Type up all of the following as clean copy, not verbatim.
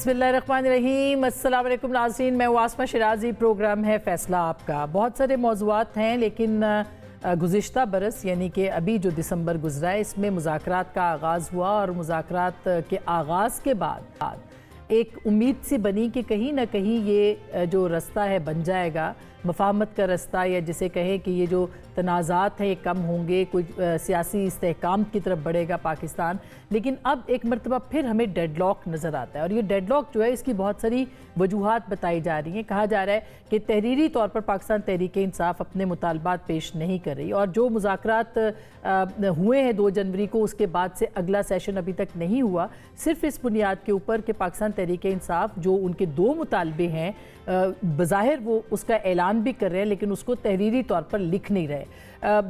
बिस्मिल्लाहिर्रहमानिर्रहीम। अस्सलाम वालेकुम नाज़रीन, मैं वास्मा शिराजी। प्रोग्राम है फैसला आपका। बहुत सारे मौज़ूआत हैं, लेकिन गुज़िश्ता बरस यानी कि अभी जो दिसंबर गुजरा है, इसमें मुज़ाकरात का आगाज़ हुआ और मुज़ाकरात के आगाज़ के बाद एक उम्मीद सी बनी कि कहीं ना कहीं ये जो रास्ता है बन जाएगा, मफाहमत का रास्ता, या जिसे कहें कि ये जो तनाज़ात हैं ये कम होंगे, कोई सियासी इस्तेहकाम की तरफ बढ़ेगा पाकिस्तान। लेकिन अब एक मरतबा फिर हमें डेडलॉक नज़र आता है, और ये डेडलॉक जो है इसकी बहुत सारी वजूहात बताई जा रही हैं। कहा जा रहा है कि तहरीरी तौर पर पाकिस्तान तहरीक इंसाफ अपने मुतालबात पेश नहीं कर रही, और जो मुज़ाकरात हुए हैं 2 जनवरी को, उसके बाद से अगला सेशन अभी तक नहीं हुआ, सिर्फ इस बुनियाद के ऊपर कि पाकिस्तान तहरीक इंसाफ जो उनके 2 मुतालबे हैं बज़ाहिर वो उसका ऐलान भी कर रहे हैं, लेकिन उसको तहरीरी तौर पर लिख नहीं रहे।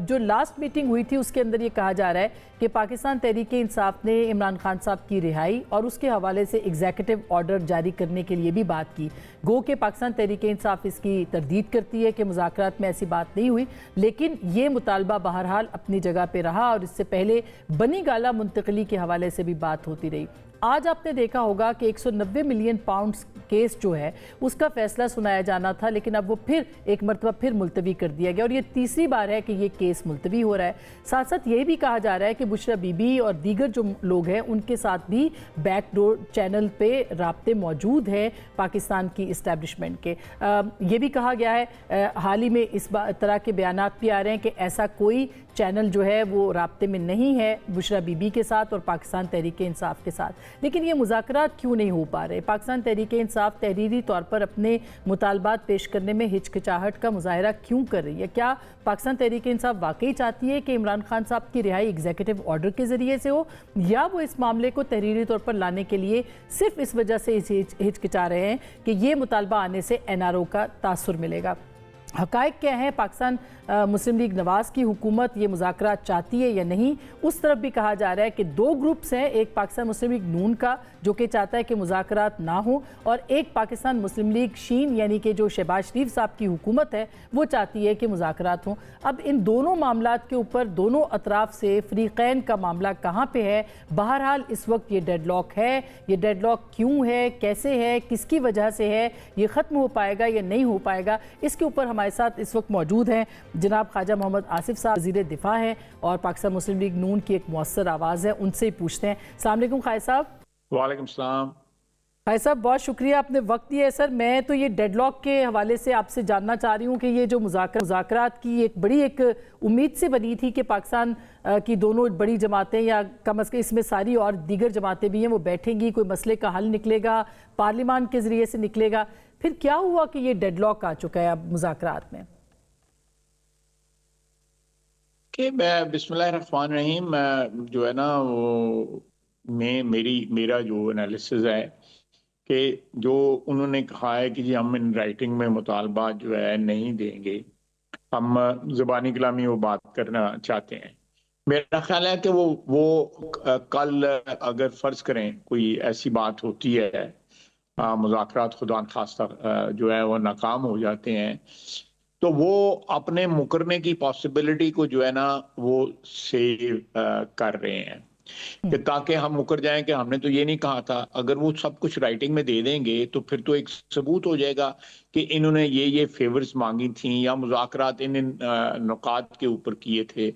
जो लास्ट मीटिंग हुई थी उसके अंदर ये कहा जा रहा है कि पाकिस्तान तहरीक इंसाफ ने इमरान खान साहब की रिहाई और उसके हवाले से एग्जीक्यूटिव ऑर्डर जारी करने के लिए भी बात की। गो कि पाकिस्तान तहरीक इंसाफ इसकी तरदीद करती है कि मुज़ाकरात में ऐसी बात नहीं हुई, लेकिन ये मुतालबा बहरहाल अपनी जगह पर रहा, और इससे पहले बनी गाला मुंतकली के हवाले से भी बात होती रही। आज आपने देखा होगा कि 190 मिलियन पाउंड्स केस जो है उसका फैसला सुनाया जाना था, लेकिन अब वो फिर एक मरतबा फिर मुलतवी कर दिया गया, और ये तीसरी बार है कि ये केस मुलतवी हो रहा है। साथ साथ ये भी कहा जा रहा है कि बुशरा बीबी और दीगर जो लोग हैं उनके साथ भी बैकडोर चैनल पे राब्ते मौजूद हैं पाकिस्तान की इस्टेब्लिशमेंट के। ये भी कहा गया है, हाल ही में इस तरह के बयानात भी आ रहे हैं कि ऐसा कोई चैनल जो है वो राब्ते में नहीं है बुशरा बीबी के साथ और पाकिस्तान तहरीक इंसाफ के साथ। लेकिन ये मुज़ाकरात क्यों नहीं हो पा रहे? पाकिस्तान तहरीक इंसाफ तहरीरी तौर पर अपने मुतालबात पेश करने में हिचकिचाहट का मुजाहरा क्यों कर रही है? क्या पाकिस्तान तहरीक इंसाफ वाकई चाहती है कि इमरान खान साहब की रिहाई एग्जीक्यूटिव ऑर्डर के ज़रिए से हो, या वो इस मामले को तहरीरी तौर पर लाने के लिए सिर्फ इस वजह से हिचकिचा रहे हैं कि ये मुतालबा आने से NRO का तासुर मिलेगा? हक़ाइक़ क्या है? पाकिस्तान मुस्लिम लीग नवाज़ की हुकूमत ये मुज़ाकरात चाहती है या नहीं? उस तरफ भी कहा जा रहा है कि 2 ग्रुप्स हैं, एक पाकिस्तान मुस्लिम लीग नून का जो कि चाहता है कि मुज़ाकरात ना हो, और एक पाकिस्तान मुस्लिम लीग शीन यानी कि जो शहबाज शरीफ साहब की हुकूमत है वो चाहती है कि मुज़ाकरात हों। अब इन दोनों मामलात के ऊपर दोनों अतराफ से फ़रीक़ैन का मामला कहाँ पर है? बहरहाल इस वक्त ये डेडलॉक है। ये डेडलॉक क्यों है, कैसे है, किसकी वजह से है, ये ख़त्म हो पाएगा या नहीं हो पाएगा? इसके ऊपर हमारे साथ इस वक्त मौजूद हैं जनाब ख्वाजा मोहम्मद आसिफ साहब, वज़ीर दिफा हैं और पाकिस्तान मुस्लिम लीग नून की एक मुअस्सर आवाज़ है, उनसे ही पूछते हैं। अस्सलाम वालेकुम ख्वाजा साहब। वालेकुम सलाम। ख्वाजा साहब बहुत शुक्रिया, आपने वक्त दिया है। सर, मैं तो ये डेडलॉक के हवाले से आपसे जानना चाह रही हूँ कि ये जो मुज़ाकरात की एक बड़ी एक उम्मीद से बनी थी कि पाकिस्तान की दोनों बड़ी जमातें या कम अज़ कम इसमें सारी और दीगर जमातें भी हैं वो बैठेंगी, कोई मसले का हल निकलेगा, पार्लियामान के ज़रिए से निकलेगा। फिर क्या हुआ कि ये डेडलॉक आ चुका है अब मुज़ाकरात में? कि मैं बिस्मिल्लाहिर्रहमानिर्रहीम जो है ना वो मेरा जो एनालिसिस है कि जो उन्होंने कहा है कि जी हम इन राइटिंग में मुतालबा जो है नहीं देंगे, हम ज़बानी कलामी वो बात करना चाहते हैं। मेरा ख्याल है कि वो कल अगर फ़र्ज़ करें कोई ऐसी बात होती है, मुज़ाकरात खुदा न खास्ता जो है वो नाकाम हो जाते हैं, तो वो अपने मुकरने की पॉसिबिलिटी को जो है ना वो सेव कर रहे हैं कि ताकि हम मुकर जाएं कि हमने तो ये नहीं कहा था। अगर वो सब कुछ राइटिंग में दे देंगे तो फिर तो एक सबूत हो जाएगा कि इन्होंने ये फेवर्स मांगी थी या मुज़ाकरात इन नुकात के ऊपर किए थे।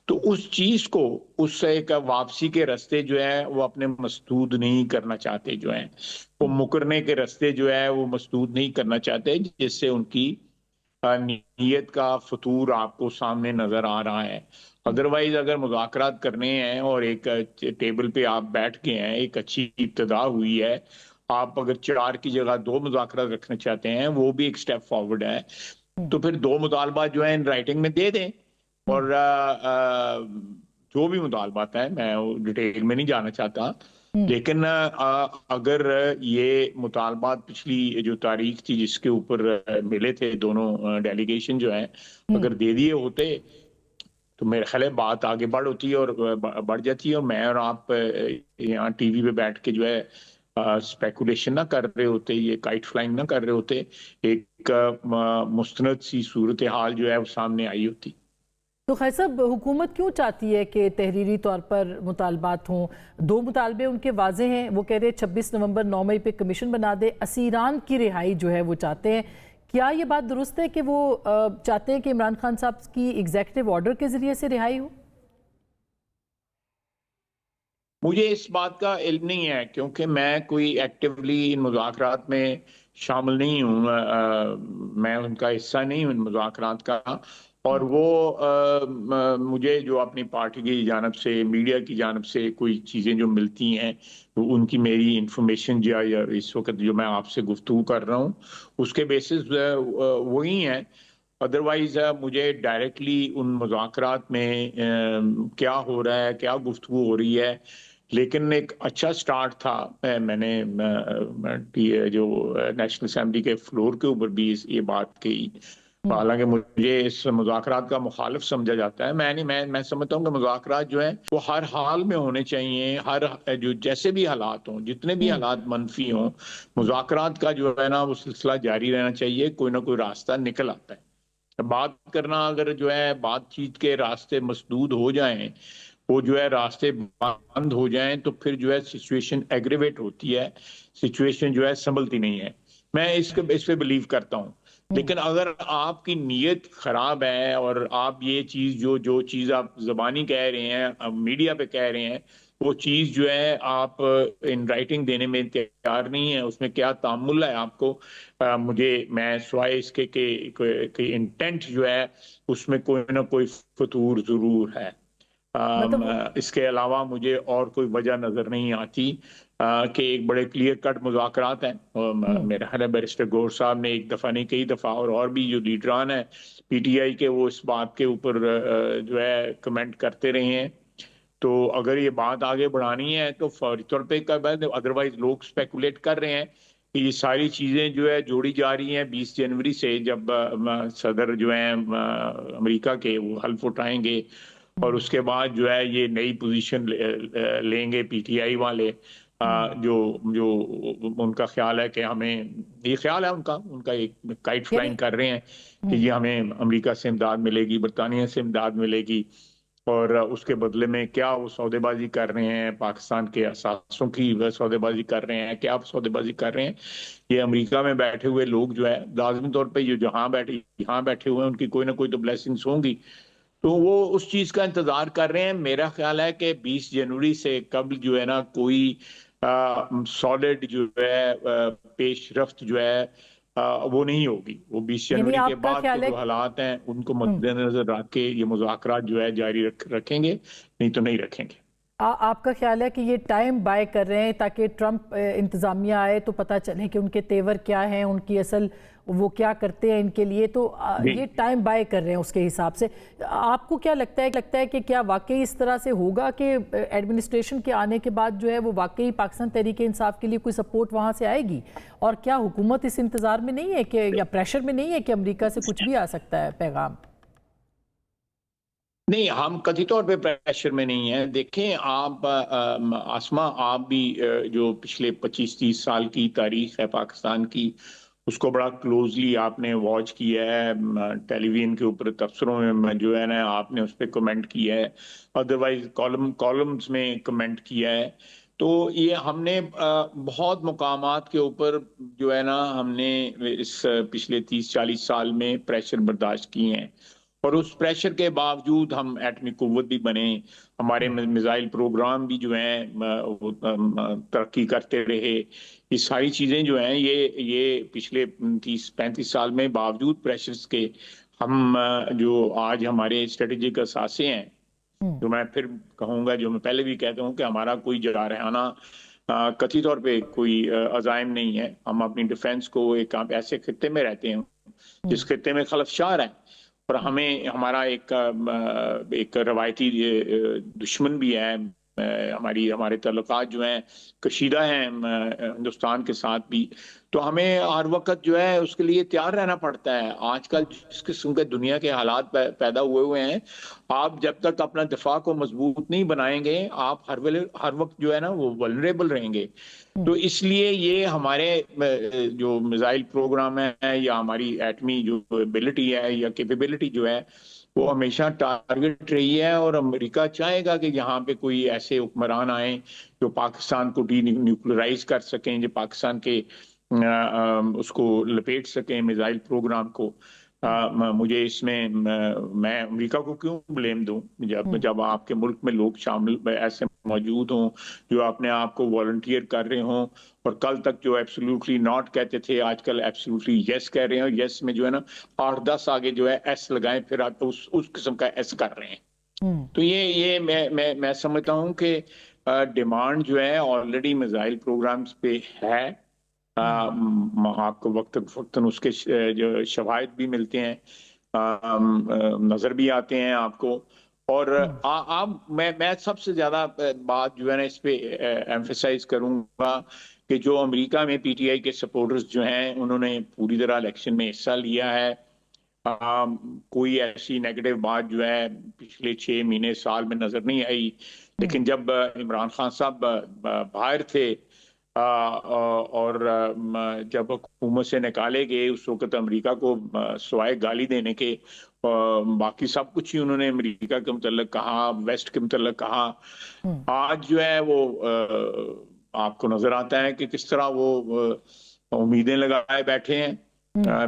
तो उस चीज को, उससे एक वापसी के रास्ते जो है वो अपने मसदूद नहीं करना चाहते, जो है वो मुकरने के रास्ते जो है वो मसदूद नहीं करना चाहते, जिससे उनकी नीयत का फतूर आपको सामने नजर आ रहा है। अदरवाइज अगर मुज़ाकरात करने हैं और एक टेबल पे आप बैठ गए हैं, एक अच्छी इब्तिदा हुई है, आप अगर 4 की जगह 2 मुज़ाकरात रखना चाहते हैं, वो भी एक स्टेप फॉरवर्ड है, तो फिर 2 मुतालबा जो है इन राइटिंग में दे दें। और जो भी मुतालबात है, मैं डिटेल में नहीं जाना चाहता, लेकिन अगर ये मुतालबात पिछली जो तारीख थी जिसके ऊपर मिले थे दोनों डेलीगेशन जो है, अगर दे दिए होते तो मेरे ख्याल है बात आगे बढ़ जाती है, और मैं और आप यहाँ टीवी पे बैठ के जो है स्पेकुलेशन ना कर रहे होते, ये काइट फ्लाइंग ना कर रहे होते, एक मुस्तनद सी सूरत हाल जो है वो सामने आई होती। तो खैर साहब, हुकूमत क्यों चाहती है कि तहरीरी तौर पर मुतालबात हों? दो मुतालबे उनके वाजे हैं। वो कह रहे हैं 26 नवंबर 9 मई पे कमीशन बना दे, असीरान की रिहाई जो है वो चाहते हैं। क्या ये बात दुरुस्त है कि वो चाहते हैं कि इमरान खान साहब की एग्जीक्यूटिव ऑर्डर के ज़रिए से रिहाई हो? मुझे इस बात का इल्म नहीं है, क्योंकि मैं कोई एक्टिवली इन मुज़ाकरात में शामिल नहीं हूँ। मैं उनका हिस्सा नहीं हूँ इन मुज़ाकरात का। और वो मुझे जो अपनी पार्टी की जानिब से, मीडिया की जानिब से कोई चीज़ें जो मिलती हैं, वो उनकी मेरी इंफॉर्मेशन या इस वक्त जो मैं आपसे गुफ्तगू कर रहा हूँ उसके बेसिस वही हैं। अदरवाइज मुझे डायरेक्टली उन मुज़ाकरात में क्या हो रहा है, क्या गुफ्तगू हो रही है, लेकिन एक अच्छा स्टार्ट था। मैंने जो नेशनल असेंबली के फ्लोर के ऊपर भी ये बात कही। हालांकि मुझे इस मुज़ाकरात का मुखालिफ समझा जाता है। मैं समझता हूँ कि मुज़ाकरात जो है वो हर हाल में होने चाहिए। हर जो जैसे भी हालात हों, जितने भी हालात मनफी हों, मुज़ाकरात का जो है ना वो सिलसिला जारी रहना चाहिए। कोई ना कोई रास्ता निकल आता है। बात करना, अगर जो है बातचीत के रास्ते मसदूद हो जाएं, वो जो है रास्ते बंद हो जाएं, तो फिर जो है सिचुएशन एग्रीवेट होती है, सिचुएशन जो है संभलती नहीं है। मैं इस पे बिलीव करता हूँ। लेकिन अगर आपकी नीयत खराब है और आप ये चीज जो चीज आप जबानी कह रहे हैं, मीडिया पे कह रहे हैं, वो चीज जो है आप इन राइटिंग देने में तैयार नहीं है, उसमें क्या तामुल है आपको? मैं स्वाय इसके के इंटेंट जो है उसमें कोई ना कोई फतूर जरूर है। मतलब इसके अलावा मुझे और कोई वजह नजर नहीं आती कि एक बड़े क्लियर कट मुज़ाकरात हैं। मेरा ख्याल है बैरिस्टर गौर साहब ने एक दफ़ा नहीं, कई दफ़ा, और भी जो लीडरान है पीटीआई के, वो इस बात के ऊपर जो है कमेंट करते रहे हैं। तो अगर ये बात आगे बढ़ानी है तो फौरी तौर पे कर बाद, अदरवाइज लोग स्पेकुलेट कर रहे हैं कि ये सारी चीज़ें जो है जोड़ी जा रही हैं 20 जनवरी से, जब सदर जो है अमेरिका के वो हल्फ उठाएंगे, और उसके बाद जो है ये नई पोजीशन लेंगे पीटीआई वाले। जो जो उनका ख्याल है कि हमें, ये ख्याल है उनका उनका एक काइट यानी फ्लाइंग कर रहे हैं कि ये हमें अमेरिका से इमदाद मिलेगी, बरतानिया से इमदाद मिलेगी, और उसके बदले में क्या वो सौदेबाजी कर रहे हैं, पाकिस्तान के असासों की वह सौदेबाजी कर रहे हैं, क्या सौदेबाजी कर रहे हैं? ये अमेरिका में बैठे हुए लोग जो है लाजमी तौर पे ये यहाँ बैठे हुए हैं, उनकी कोई ना कोई तो ब्लेसिंग्स होंगी। तो वो उस चीज का इंतजार कर रहे हैं। मेरा ख्याल है कि 20 जनवरी से कबल जो है ना कोई सॉलिड जो है पेशरफ्त जो है वो नहीं होगी। वो 20 यानी जनवरी के आपका बाद के ख्याल है। जो हालात हैं उनको मद्देनजर रख के ये मुज़ाकरात जो है जारी रखेंगे, नहीं तो नहीं रखेंगे। आपका ख्याल है कि ये टाइम बाय कर रहे हैं ताकि ट्रंप इंतज़ामिया आए तो पता चले कि उनके तेवर क्या हैं, उनकी असल वो क्या करते हैं इनके लिए, तो जी, ये टाइम बाय कर रहे हैं उसके हिसाब से। आपको क्या लगता है कि क्या वाकई इस तरह से होगा कि एडमिनिस्ट्रेशन के आने के बाद जो है वो वाकई पाकिस्तान तहरीक इंसाफ के लिए कोई सपोर्ट वहाँ से आएगी? और क्या हुकूमत इस इंतज़ार में नहीं है कि, या प्रेशर में नहीं है कि अमेरिका से कुछ भी आ सकता है पैगाम? नहीं, हम कथित तौर पे प्रेशर में नहीं है। देखें आप, आसमा, आप भी जो पिछले 25-30 साल की तारीख है पाकिस्तान की, उसको बड़ा क्लोजली आपने वॉच किया है। टेलीविजन के ऊपर तबसरों में जो है ना आपने उस पर कमेंट किया है, अदरवाइज कॉलम्स में कमेंट किया है। तो ये हमने बहुत मुकामात के ऊपर जो है ना हमने इस पिछले 30-40 साल में प्रेशर बर्दाश्त किए हैं, और उस प्रेशर के बावजूद हम एटमी कुव्वत भी बने। हमारे मिसाइल प्रोग्राम भी जो हैं वो तरक्की करते रहे। ये सारी चीजें जो हैं ये पिछले 30-35 साल में बावजूद प्रेशर्स के हम जो आज हमारे स्ट्रेटेजिक असासे हैं, जो मैं फिर कहूंगा, जो मैं पहले भी कहता हूं कि हमारा कोई जारहाना कथित तौर पे कोई अजाइम नहीं है। हम अपनी डिफेंस को एक ऐसे खित्ते में रहते हैं जिस खित्ते में खलफशार है, और हमें हमारा एक रवायती दुश्मन भी है। हमारे ताल्लुकात जो हैं कशीदा हैं हिंदुस्तान के साथ भी। तो हमें हर वक्त जो है उसके लिए तैयार रहना पड़ता है। आजकल जिस किस्म के दुनिया के हालात पैदा हुए हैं, आप जब तक अपना दिफा को मजबूत नहीं बनाएंगे, आप हर वक्त जो है ना वो वल्नरेबल रहेंगे। तो इसलिए ये हमारे जो मिसाइल प्रोग्राम है या हमारी एटमी जो एबिलिटी है या कैपेबिलिटी जो है, वो हमेशा टारगेट रही है, और अमेरिका चाहेगा कि यहाँ पे कोई ऐसे हुक्मरान आए जो पाकिस्तान को डी न्यूक्लियराइज कर सकें, जो पाकिस्तान के उसको लपेट सकें, मिसाइल प्रोग्राम को। मुझे इसमें मैं अमेरिका को क्यों ब्लेम दूं, जब जब आपके मुल्क में लोग शामिल ऐसे मौजूद हों जो अपने आप को वॉलंटियर कर रहे हों, और कल तक जो एब्सोल्युटली नॉट कहते थे आजकल एब्सोल्युटली यस कह रहे हैं, और यस में जो है ना 8-10 आगे जो है एस लगाए, फिर आप उस किस्म का एस कर रहे हैं। तो ये मैं समझता हूँ कि डिमांड जो है ऑलरेडी मिसाइल प्रोग्राम्स पे है। आपको वक्त वक्तन उसके जो शवाहिद भी मिलते हैं, नजर भी आते हैं आपको। और आप मैं सबसे ज्यादा बात जो है ना इस पे एम्फेसाइज करूंगा कि जो अमेरिका में पीटीआई के सपोर्टर्स जो हैं उन्होंने पूरी तरह इलेक्शन में हिस्सा लिया है। कोई ऐसी नेगेटिव बात जो है पिछले 6 महीने साल में नजर नहीं आई। लेकिन जब इमरान खान साहब बाहर थे और जब हुकूमत से निकाले गए, उस वक्त अमेरिका को सवाए गाली देने के बाकी सब कुछ ही उन्होंने अमेरिका के मुतल्लिक कहा, वेस्ट के मुतल्लिक कहा। आज जो है वो आपको नजर आता है कि किस तरह वो उम्मीदें लगाए बैठे हैं।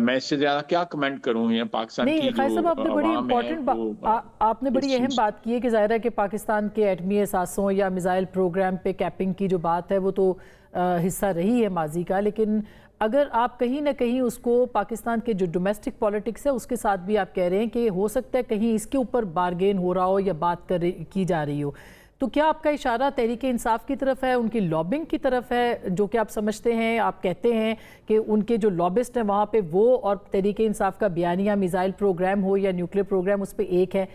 मैं इससे ज्यादा क्या कमेंट करूं, ये पाकिस्तान नहीं की खैर साहब, जो आपने बड़ी अवाम है इम्पोर्टेंट वो आपने बड़ी इस अहम चीज बात की है कि ज़ाहिर है कि पाकिस्तान के एटमी एहसासों या मिसाइल प्रोग्राम पे कैपिंग की जो बात है वो तो हिस्सा रही है माजी का। लेकिन अगर आप कहीं ना कहीं उसको पाकिस्तान के जो डोमेस्टिक पॉलिटिक्स है उसके साथ भी आप कह रहे हैं कि हो सकता है कहीं इसके ऊपर बार्गेन हो रहा हो या बात की जा रही हो, तो क्या आपका इशारा तहरीक इंसाफ की तरफ है, उनकी लॉबिंग की तरफ है, जो कि आप समझते हैं, आप कहते हैं कि उनके जो लॉबिस्ट हैं वहाँ पे वो और तहरीक इंसाफ का बयानिया मिसाइल प्रोग्राम हो या न्यूक्लियर प्रोग्राम उस पर एक है?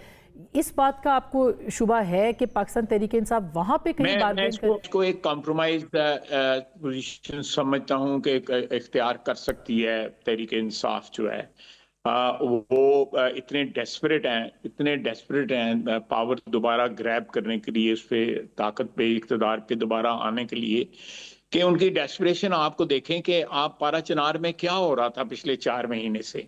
इस बात का आपको शुबा है कि पाकिस्तान तहरीक इंसाफ वहाँ पे कहीं मैं बार्गेन कर? इसको एक कॉम्प्रोमाइज पोजीशन समझता हूँ कि इख्तियार कर सकती है तहरीक इंसाफ जो है। वो इतने डेस्परेट हैं पावर दोबारा ग्रैब करने के लिए, उस पे ताकत पे इख्तिदार पे दोबारा आने के लिए, कि उनकी डेस्परेशन आपको देखें कि आप पारा चनार में क्या हो रहा था पिछले 4 महीने से।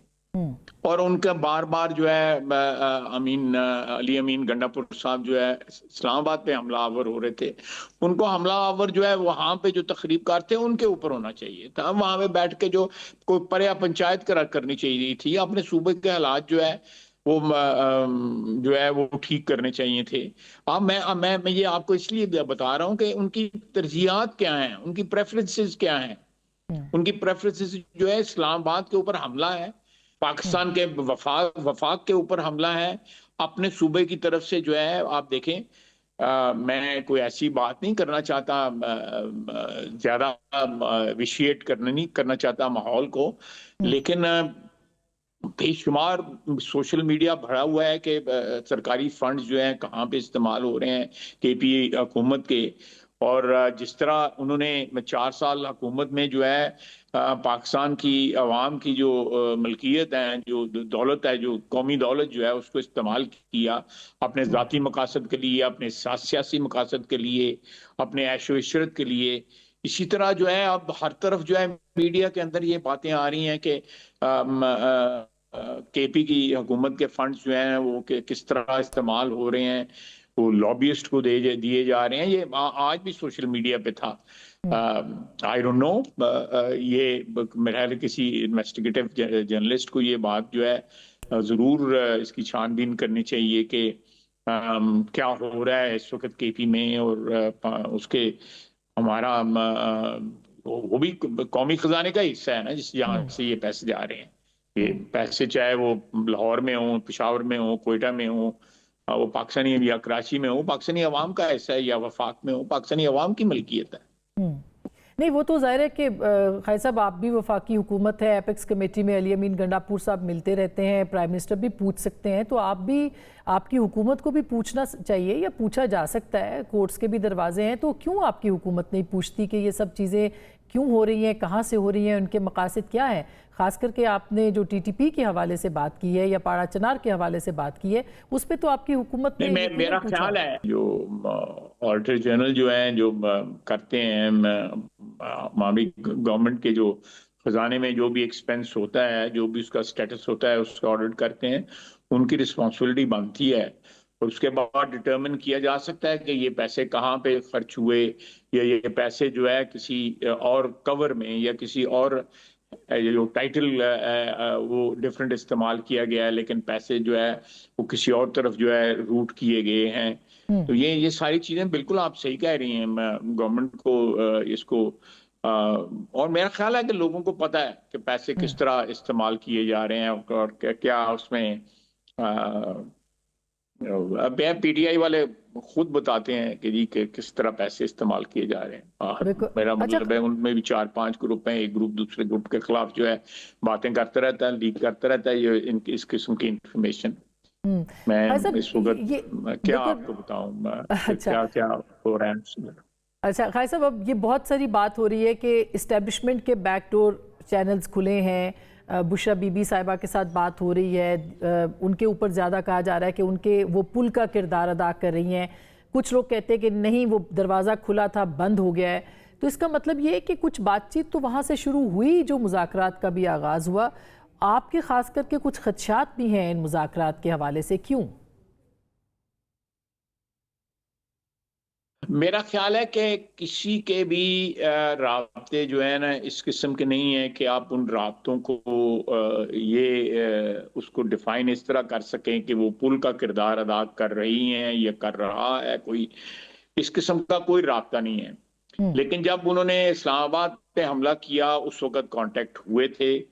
और उनका बार बार जो है अली अमीन गंडापुर साहब जो है इस्लामाबाद पे हमलावर हो रहे थे, उनको हमलावर जो है वहां पे जो तकरीबकार थे उनके ऊपर होना चाहिए था। वहां पे बैठ के जो कोई पर्या पंचायत करनी चाहिए थी, अपने सूबे के हालात जो है वो जो है वो ठीक करने चाहिए थे। अब मैं ये आपको इसलिए बता रहा हूँ कि उनकी तरजीहात क्या हैं, उनकी प्रेफरेंसेस क्या हैं। उनकी प्रेफरेंसेस जो है इस्लामाबाद के ऊपर हमला है, पाकिस्तान के वफाक के ऊपर हमला है, अपने सूबे की तरफ से जो है आप देखें। मैं कोई ऐसी बात नहीं करना चाहता, ज्यादा विशिएट करना नहीं करना चाहता माहौल को, लेकिन बेशुमार सोशल मीडिया भरा हुआ है कि सरकारी फंड्स जो हैं कहाँ पे इस्तेमाल हो रहे हैं केपी हुकूमत के। और जिस तरह उन्होंने 4 साल हुकूमत में जो है पाकिस्तान की आवाम की जो मलकियत है, जो दौलत है, जो कौमी दौलत जो है उसको इस्तेमाल किया अपने ज़ाती मकासद के लिए, अपने सियासी मकासद के लिए, अपने ऐशो इशरत के लिए। इसी तरह जो है अब हर तरफ जो है मीडिया के अंदर ये बातें आ रही हैं कि केपी की हुकूमत के फंड्स जो हैं वो किस तरह इस्तेमाल हो रहे हैं, वो लॉबियस्ट को दिए जा रहे हैं। ये आज भी सोशल मीडिया पे था। आई डोंट नो, ये मेरे ख्याल किसी इन्वेस्टिगेटिव जर्नलिस्ट को ये बात जो है जरूर इसकी छानबीन करनी चाहिए कि क्या हो रहा है इस वक्त केपी में। और उसके हमारा वो भी कौमी खजाने का हिस्सा है ना, जिस जहाँ से ये पैसे जा रहे हैं। ये पैसे चाहे वो लाहौर में हो, पेशावर में हो, कोयटा में हो, वो पाकिस्तानी या कराची में हो, पाकिस्तानी अवाम का हिस्सा है, या वफाक में हो, पाकिस्तानी अवाम की मलकियत है। नहीं, वो तो ज़ाहिर है कि खैर साहब आप भी वफाकी हुकूमत है, एपेक्स कमेटी में अली अमीन गंडापुर साहब मिलते रहते हैं, प्राइम मिनिस्टर भी पूछ सकते हैं, तो आप भी आपकी हुकूमत को भी पूछना चाहिए या पूछा जा सकता है, कोर्ट्स के भी दरवाजे हैं। तो क्यों आपकी हुकूमत नहीं पूछती कि ये सब चीज़ें क्यों हो रही हैं, कहाँ से हो रही हैं, उनके मकासद क्या है? खास करके आपने जो टीटीपी के हवाले से बात की है या पाड़ा चनार के हवाले से बात की है, उस पर तो आपकी हुकूमत ने मेरा ख्याल है जो ऑडिटर जनरल जो है जो करते हैं हमारी गवर्नमेंट के जो खजाने में जो भी एक्सपेंस होता है, जो भी उसका स्टेटस होता है, उसका ऑडिट करते हैं। उनकी रिस्पॉन्सिबिलिटी बनती है। और उसके बाद डिटर्मिन किया जा सकता है कि ये पैसे कहाँ पे खर्च हुए, या ये पैसे जो है किसी और कवर में या किसी और ये जो टाइटल वो डिफरेंट इस्तेमाल किया गया है, लेकिन पैसे जो है वो किसी और तरफ जो है रूट किए गए हैं। तो ये सारी चीजें बिल्कुल आप सही कह रही हैं। गवर्नमेंट को इसको और मेरा ख्याल है कि लोगों को पता है कि पैसे किस तरह इस्तेमाल किए जा रहे हैं और क्या उसमें अब पीटीआई वाले खुद बताते हैं कि जी कि किस तरह पैसे इस्तेमाल किए जा रहे हैं। बिल्कुल। मेरा अच्छा, मतलब है उनमें भी 4-5 ग्रुप हैं, एक ग्रुप दूसरे ग्रुप के खिलाफ जो है बातें करता रहता है, लीक करता रहता है ये इस किस्म की इंफॉर्मेशन। भाई मैं साहब, इस वक्त ये क्या बिल्कुल। आपको बताऊं अच्छा, क्या क्या हो रहा है। अच्छा खाई साहब, अब ये बहुत सारी बात हो रही है कि इस्टेब्लिशमेंट के बैकडोर चैनल्स खुले हैं। बुशरा बीबी साहिबा के साथ बात हो रही है, उनके ऊपर ज़्यादा कहा जा रहा है कि उनके वो पुल का किरदार अदा कर रही हैं। कुछ लोग कहते हैं कि नहीं, वो दरवाज़ा खुला था, बंद हो गया है। तो इसका मतलब ये है कि कुछ बातचीत तो वहाँ से शुरू हुई, जो मुज़ाकरात का भी आगाज़ हुआ। आपके ख़ास करके कुछ खदशात भी हैं इन मुज़ाकरात के हवाले से, क्यों? मेरा ख्याल है कि किसी के भी राब्ते जो है ना इस किस्म के नहीं है कि आप उन राब्तों को उसको डिफाइन इस तरह कर सकें कि वो पुल का किरदार अदा कर रही हैं या कर रहा है कोई। इस किस्म का कोई राब्ता नहीं है। लेकिन जब उन्होंने इस्लामाबाद पे हमला किया उस वक्त कांटेक्ट हुए थे।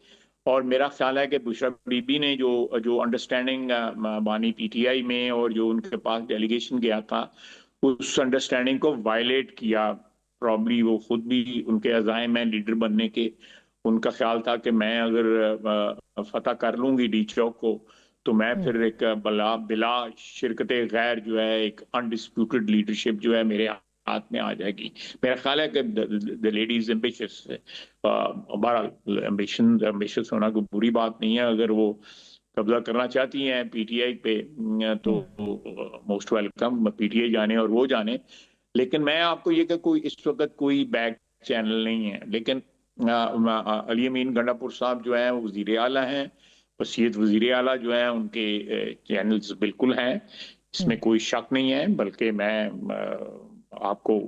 और मेरा ख्याल है कि बुशरा बीबी ने जो जो अंडरस्टैंडिंग बानी पीटीआई में और जो उनके पास डेलीगेशन गया था उस अंडरस्टैंडिंग को वायलेट किया। प्रॉब्ली वो खुद भी उनके अज़ाइम हैं लीडर बनने के। उनका ख्याल था कि मैं अगर फतह कर लूंगी डी चौक को तो मैं फिर एक बला बिला शिरकत गैर जो है एक अनडिस्प्यूटेड लीडरशिप जो है मेरे हाथ में आ जाएगी। मेरा ख्याल है कि द लेडी इज एम्बिशियस। बहरहाल एम्बिशियस होना कोई बुरी बात नहीं है। अगर वो कब्जा करना चाहती हैं पीटीआई पे तो मोस्ट वेलकम, पीटीआई जाने और वो जाने। लेकिन मैं आपको ये कि कोई इस वक्त कोई बैक चैनल नहीं है। लेकिन अली अमीन गंडापुर साहब जो है वो वजीर आला हैं, वसीयत वजीर आला जो है उनके चैनल्स बिल्कुल हैं, इसमें कोई शक नहीं है। बल्कि मैं आपको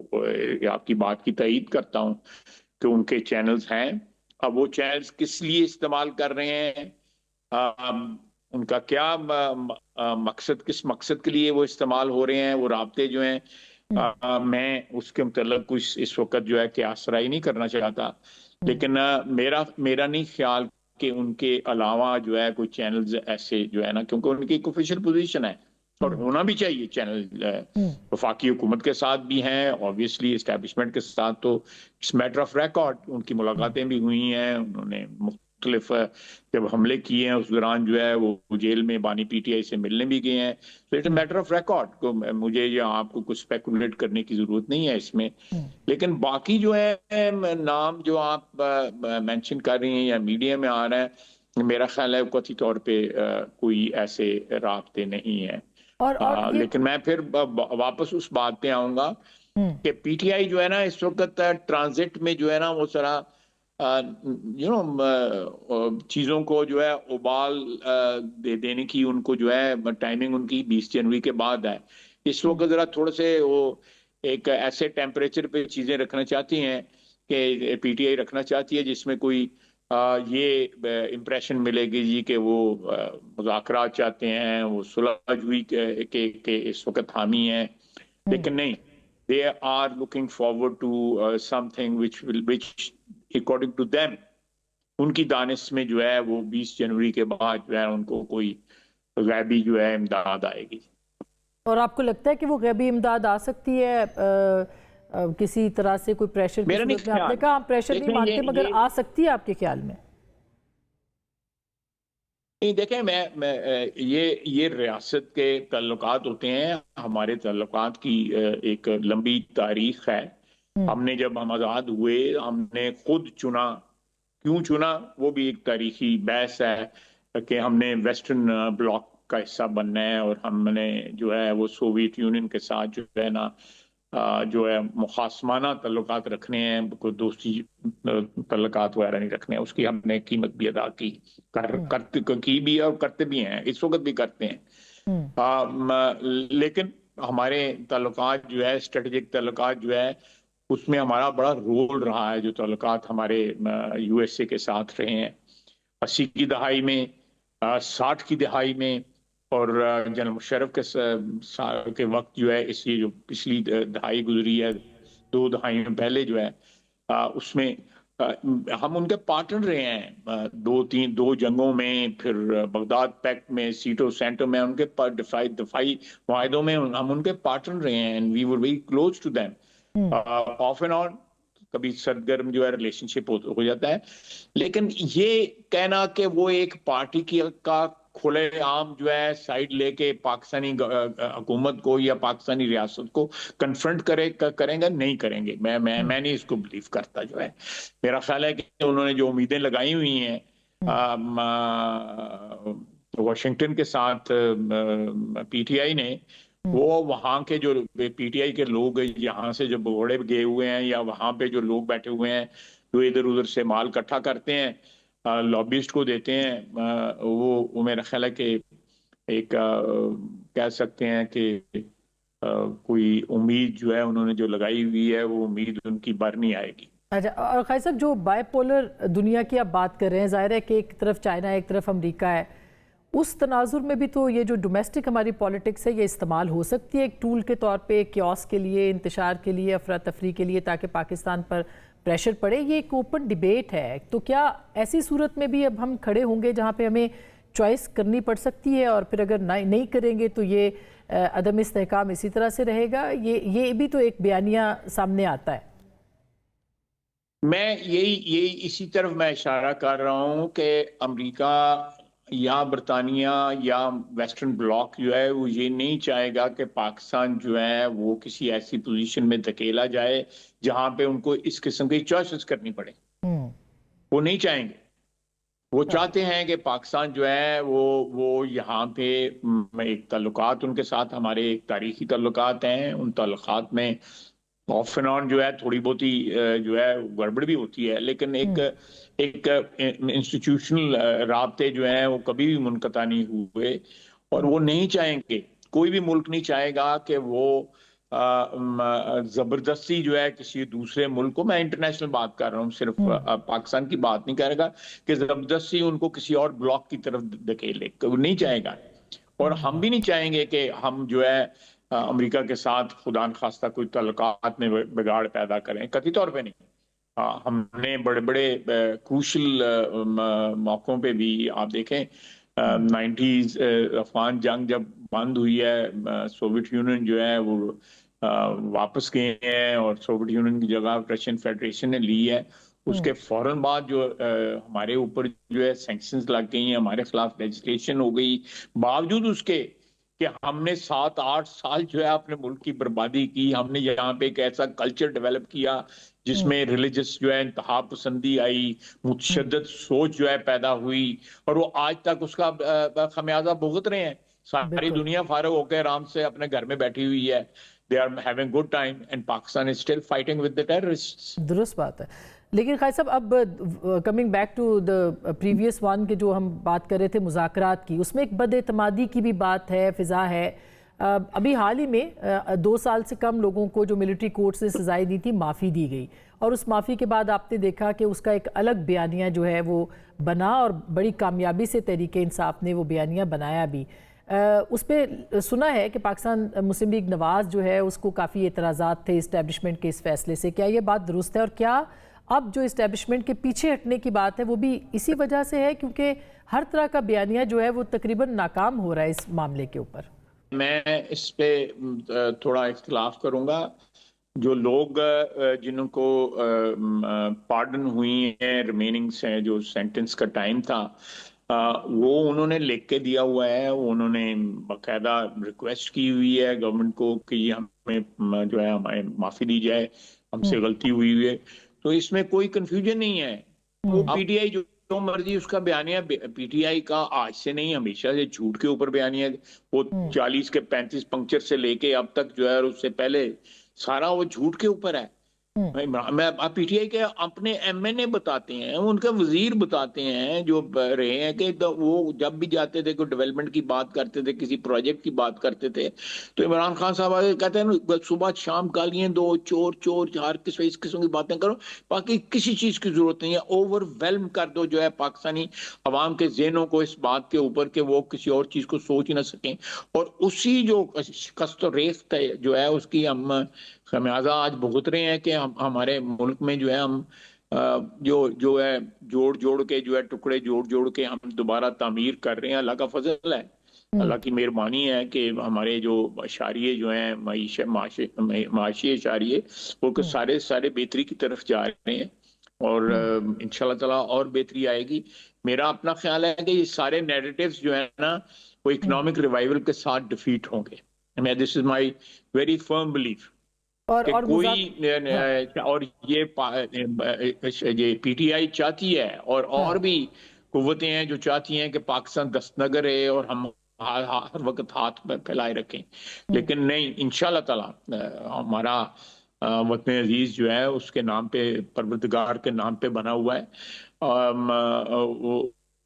आपकी बात की तईद करता हूँ कि उनके चैनल्स हैं। अब वो चैनल्स किस लिए इस्तेमाल कर रहे हैं, उनका क्या मकसद, किस मकसद के लिए वो इस्तेमाल हो रहे हैं, वो राब्ते जो हैं, मैं उसके मतलब कुछ इस वक्त जो है कि आसराई नहीं करना चाहता। लेकिन मेरा मेरा नहीं ख्याल कि उनके अलावा जो है कोई चैनल्स ऐसे जो है ना, क्योंकि उनकी एक ऑफिशियल पोजीशन है और होना भी चाहिए चैनल। वफाकी हुकूमत के साथ भी हैं, ऑब्वियसली इस्टेब्लिशमेंट के साथ तो इट्स मैटर ऑफ रिकॉर्ड। उनकी मुलाकातें भी हुई हैं, उन्होंने मुख्तलिफ जब हमले किए हैं उस दौरान जो है वो जेल में बानी पीटीआई से मिलने भी गए हैं। तो इट्स मैटर ऑफ रिकॉर्ड को मुझे या आपको कुछ स्पेकुलेट करने की जरूरत नहीं है इसमें। लेकिन बाकी जो है नाम जो आप मेंशन कर रही हैं या मीडिया में आ रहा है, मेरा ख्याल है कथित तौर पे कोई ऐसे राब्ते नहीं है। और ये लेकिन मैं फिर वापस उस बात पे आऊंगा कि पीटीआई जो है ना इस वक्त ट्रांजिट में जो है ना वो सारा चीजों को जो है उबाल देने की उनको जो है टाइमिंग उनकी 20 जनवरी के बाद है। इस वक्त जरा थोड़े से वो एक ऐसे टेम्परेचर पे चीजें रखना चाहती हैं कि पीटीआई रखना चाहती है जिसमें कोई ये इम्प्रेशन मिलेगी जी कि वो मुज़ाकरात चाहते हैं, वो सुलहजुई के इस वक्त हामी हैं। लेकिन नहीं, they are looking forward to something which according to them उनकी दानिश में जो है वो 20 जनवरी के बाद जो है उनको कोई गैबी जो है इमदाद आएगी। और आपको लगता है कि वो गैबी इमदाद आ सकती है किसी तरह से, कोई प्रेशर की मेरा नहीं सूरत में? आपने ख्याल, कहा आप प्रेशर नहीं देखें मानते, मगर आ सकती है आपके ख्याल में? नहीं देखें, मैं ये रियासत के ताल्लुकात होते हैं, हमारे ताल्लुकात की एक लंबी तारीख है। हमने जब हम आज़ाद हुए हमने खुद चुना, क्यों चुना वो भी एक तारीखी बहस है कि हमने वेस्टर्न ब्लॉक का हिस्सा बनना है और हमने जो है वो सोवियत यूनियन के साथ जो है ना जो है मुखासमाना तल्लुकात रखने हैं, कोई दोस्ती तल्लुकात वगैरह नहीं रखने हैं, उसकी हमने कीमत भी अदा की, की भी है और करते भी हैं, इस वक्त भी करते हैं। लेकिन हमारे ताल्लुकात जो है, स्ट्रेटेजिक ताल्लुकात जो है, उसमें हमारा बड़ा रोल रहा है। जो ताल्लुकात हमारे यूएसए के साथ रहे हैं 80 की दहाई में, 60 की दहाई में, और जनरल मुशर्रफ के वक्त जो है, इस ये जो पिछली दहाई गुजरी है, 2 दहाइयों पहले जो है, उसमें हम उनके पार्टनर रहे हैं, 2 जंगों में, फिर बगदाद पैक्ट में, सीटो सेंटो में, उनके दफाई माहिदों में हम उनके पार्टनर रहे हैं, and we were very close to them. Off and on कभी सरगर्म जो है रिलेशनशिप हो जाता है, लेकिन ये कहना कि वो एक पार्टी का खुले आम जो है साइड लेके पाकिस्तानी हुकूमत को या पाकिस्तानी रियासत को कन्फ्रंट करेंगे, नहीं करेंगे। मैं नहीं इसको बिलीव करता। जो है, मेरा ख्याल है कि उन्होंने जो उम्मीदें लगाई हुई हैं वाशिंगटन के साथ पीटीआई ने, वो वहां के जो पीटीआई के लोग यहाँ से जो भगोड़े गए हुए हैं, या वहां पे जो लोग बैठे हुए हैं जो इधर उधर से माल इकट्ठा करते हैं, लॉबिस्ट को देते हैं, वो मेरा ख्याल है कि एक कह सकते हैं कि कोई उम्मीद जो है उन्होंने जो लगाई हुई है, वो उम्मीद उनकी बर नहीं आएगी। अच्छा, और खाई साहब, जो बायपोलर दुनिया की आप बात कर रहे हैं, जाहिर है कि एक तरफ चाइना, एक तरफ अमेरिका है, उस तनाजुर में भी तो ये जो डोमेस्टिक हमारी पॉलिटिक्स है, ये इस्तेमाल हो सकती है एक टूल के तौर पे, क्योस के लिए, इंतशार के लिए, अफरा तफरी के लिए, ताकि पाकिस्तान पर प्रेशर पड़े। ये एक ओपन डिबेट है, तो क्या ऐसी सूरत में भी अब हम खड़े होंगे जहाँ पे हमें चॉइस करनी पड़ सकती है, और फिर अगर नहीं करेंगे तो ये अदम इस्तेहकाम इसी तरह से रहेगा? ये भी तो एक बयानिया सामने आता है। मैं यही इसी तरफ मैं इशारा कर रहा हूँ कि अमेरिका या बरतानिया या वेस्टर्न ब्लॉक जो है, वो ये नहीं चाहेगा कि पाकिस्तान जो है वो किसी ऐसी पोजीशन में धकेला जाए जहां पे उनको इस किस्म की चॉइसेस करनी पड़े। वो नहीं चाहेंगे। वो चाहते हैं कि पाकिस्तान जो है वो यहाँ पे एक ताल्लुकात उनके साथ, हमारे एक तारीखी ताल्लुकात हैं, उन ताल्लुकात में ऑफ एंड ऑन जो है थोड़ी बहुत ही जो है गड़बड़ भी होती है, लेकिन एक इंस्टीट्यूशनल राब्ते जो है वो कभी भी मुनक़ता नहीं हुए। और वो नहीं चाहेंगे, कोई भी मुल्क नहीं चाहेगा कि वो जबरदस्ती जो है किसी दूसरे मुल्क को, मैं इंटरनेशनल बात कर रहा हूँ, सिर्फ पाकिस्तान की बात नहीं करेगा, कि जबरदस्ती उनको किसी और ब्लॉक की तरफ धकेले, वो नहीं चाहेगा। और हम भी नहीं चाहेंगे कि हम जो है अमेरिका के साथ खुदा न खास्ता कोई तल्लुकात में बिगाड़ पैदा करें, कतई तौर पे नहीं। हमने बड़े बड़े क्रूशल मौकों पे भी आप देखें, 90s अफगान जंग जब बंद हुई है, सोवियत यूनियन जो है वो वापस गए हैं, और सोवियत यूनियन की जगह रशियन फेडरेशन ने ली है। उसके फौरन बाद जो हमारे ऊपर जो है सैंक्शंस लग गई हैं, हमारे खिलाफ लेजिस्लेशन हो गई, बावजूद उसके कि हमने 7-8 साल जो है अपने मुल्क की बर्बादी की। हमने यहाँ पे एक ऐसा कल्चर डेवलप किया जिसमें रिलीजियस जो है इंतहा पसंदी आई, मुतशद्दिद सोच जो है पैदा हुई, और वो आज तक उसका खमियाजा भुगत रहे हैं। सारी दुनिया फारग होकर आराम से अपने घर में बैठी हुई है। They are having good time and Pakistan is still fighting with the terrorists. दुरुस्त बात है। लेकिन खाई साहब, अब coming back to the previous one के जो हम बात कर रहे थे मुज़ाकरात की, उसमें एक बदएतमादी की भी बात है, फ़िज़ा है। अभी हाल ही में 2 साल से कम लोगों को जो मिलिट्री कोर्ट से सजाएं दी थी, माफ़ी दी गई, और उस माफ़ी के बाद आपने देखा कि उसका एक अलग बयानिया जो है वो बना, और बड़ी कामयाबी से तहरीक इंसाफ ने वो बयानिया बनाया भी। उस पर सुना है कि पाकिस्तान मुस्लिम लीग नवाज़ जो है उसको काफ़ी एतराज़ात थे इस्टेब्लिशमेंट के इस फैसले से। क्या ये बात दुरुस्त है? और क्या अब जो इस्टेब्लिशमेंट के पीछे हटने की बात है वो भी इसी वजह से है, क्योंकि हर तरह का बयानिया जो है वो तकरीबन नाकाम हो रहा है इस मामले के ऊपर? मैं इस पे थोड़ा इख्तिलाफ करूंगा। जो लोग जिनको पार्डन हुई है, रिमेनिंग्स हैं, जो सेंटेंस का टाइम था, वो उन्होंने लिख के दिया हुआ है, उन्होंने बाकायदा रिक्वेस्ट की हुई है गवर्नमेंट को कि हमें जो है हमें माफ़ी दी जाए, हमसे गलती हुई है। तो इसमें कोई कंफ्यूजन नहीं है। वो पीटीआई जो जो मर्जी उसका बयानिया, पीटीआई का आज से नहीं हमेशा से झूठ के ऊपर बयानिया, वो 40 के 35 पंक्चर से लेके अब तक जो है, और उससे पहले सारा वो झूठ के ऊपर है। मैं पीटीआई के अपने एमएनए बताते हैं, उनके वजीर बताते हैं जो रहे हैं कि वो जब भी जाते थे, कोई डेवलपमेंट की बात करते थे, किसी प्रोजेक्ट की बात करते थे, तो इमरान खान साहब आगे कहते हैं सुबह शाम गालियां दो, चोर चोर हर इस किस्म की बातें करो, बाकी किसी चीज की जरूरत नहीं है, ओवरवेलम कर दो जो है पाकिस्तानी अवाम के जहनों को इस बात के ऊपर कि वो किसी और चीज को सोच ही ना सकें। और उसी जो शिकस्त रेख्त जो है उसकी हम खमियाजा आज भुगत रहे हैं कि हमारे मुल्क में जो है हम जो है जोड़ जोड़ के जो है टुकड़े जोड़ जोड़ के हम दोबारा तामीर कर रहे हैं। अल्लाह का फजल है, अल्लाह की मेहरबानी है कि हमारे जो अशारिये जो हैं माशी अशारिये वो सारे सारे बेहतरी की तरफ जा रहे हैं, और इंशाल्लाह ताला और बेहतरी आएगी। मेरा अपना ख्याल है कि ये सारे नैरेटिव्स जो है ना वो इकोनॉमिक रिवाइवल के साथ डिफीट होंगे। मैं this is my very firm belief कि और कोई और ये पीटीआई चाहती है, और भी कुव्वतें हैं जो चाहती हैं कि पाकिस्तान दस्तनगर है और हम हर वक्त हाथ फैलाए रखें, लेकिन नहीं, इंशाल्लाह ताला हमारा वतन अजीज जो है उसके नाम पे, परवरदिगार के नाम पे बना हुआ है।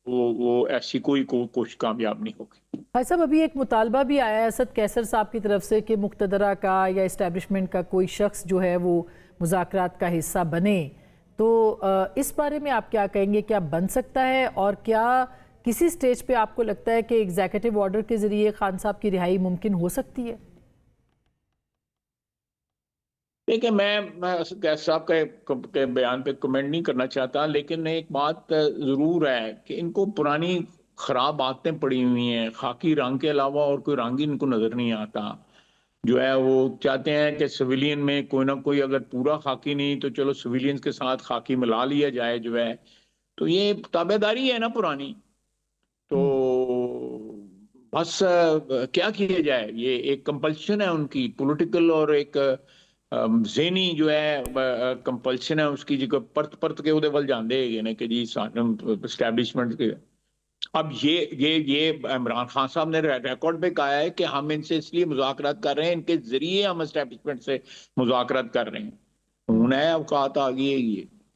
वो ऐसी कोई कोशिश कामयाब नहीं होगी। भाई साहब, अभी एक मुतालबा भी आया है असद कैसर साहब की तरफ से कि मुक्तदरा का या इस्टेब्लिशमेंट का कोई शख्स जो है वो मुज़ाकरात का हिस्सा बने, तो इस बारे में आप क्या कहेंगे? क्या बन सकता है, और क्या किसी स्टेज पे आपको लगता है कि एग्जीक्यूटिव ऑर्डर के ज़रिए खान साहब की रिहाई मुमकिन हो सकती है? देखिए, मैं असद कैसर साहब के बयान पे कमेंट नहीं करना चाहता, लेकिन एक बात ज़रूर है कि इनको पुरानी खराब आदतें पड़ी हुई हैं। खाकी रंग के अलावा और कोई रंग ही इनको नजर नहीं आता। जो है वो चाहते हैं कि सिविलियन में कोई ना कोई, अगर पूरा खाकी नहीं तो चलो सिविलियंस के साथ खाकी मिला लिया जाए जो है, तो ये ताबेदारी है ना पुरानी। तो बस क्या किया जाए, ये एक कंपल्शन है उनकी पॉलिटिकल, और एक ज़हनी जो है कंपल्शन है उसकी, जो परत परत के उहदे वल जांदे हैगे ने कि जी एस्टैब्लिशमेंट के। अब ये इमरान खान साहब ने रिकॉर्ड पे कहा है कि हम इनसे इसलिए मुज़ाकरात कर रहे हैं, इनके जरिए हम एस्टैब्लिशमेंट से मुज़ाकरात कर रहे हैं। उन्हें औकात आ गई है,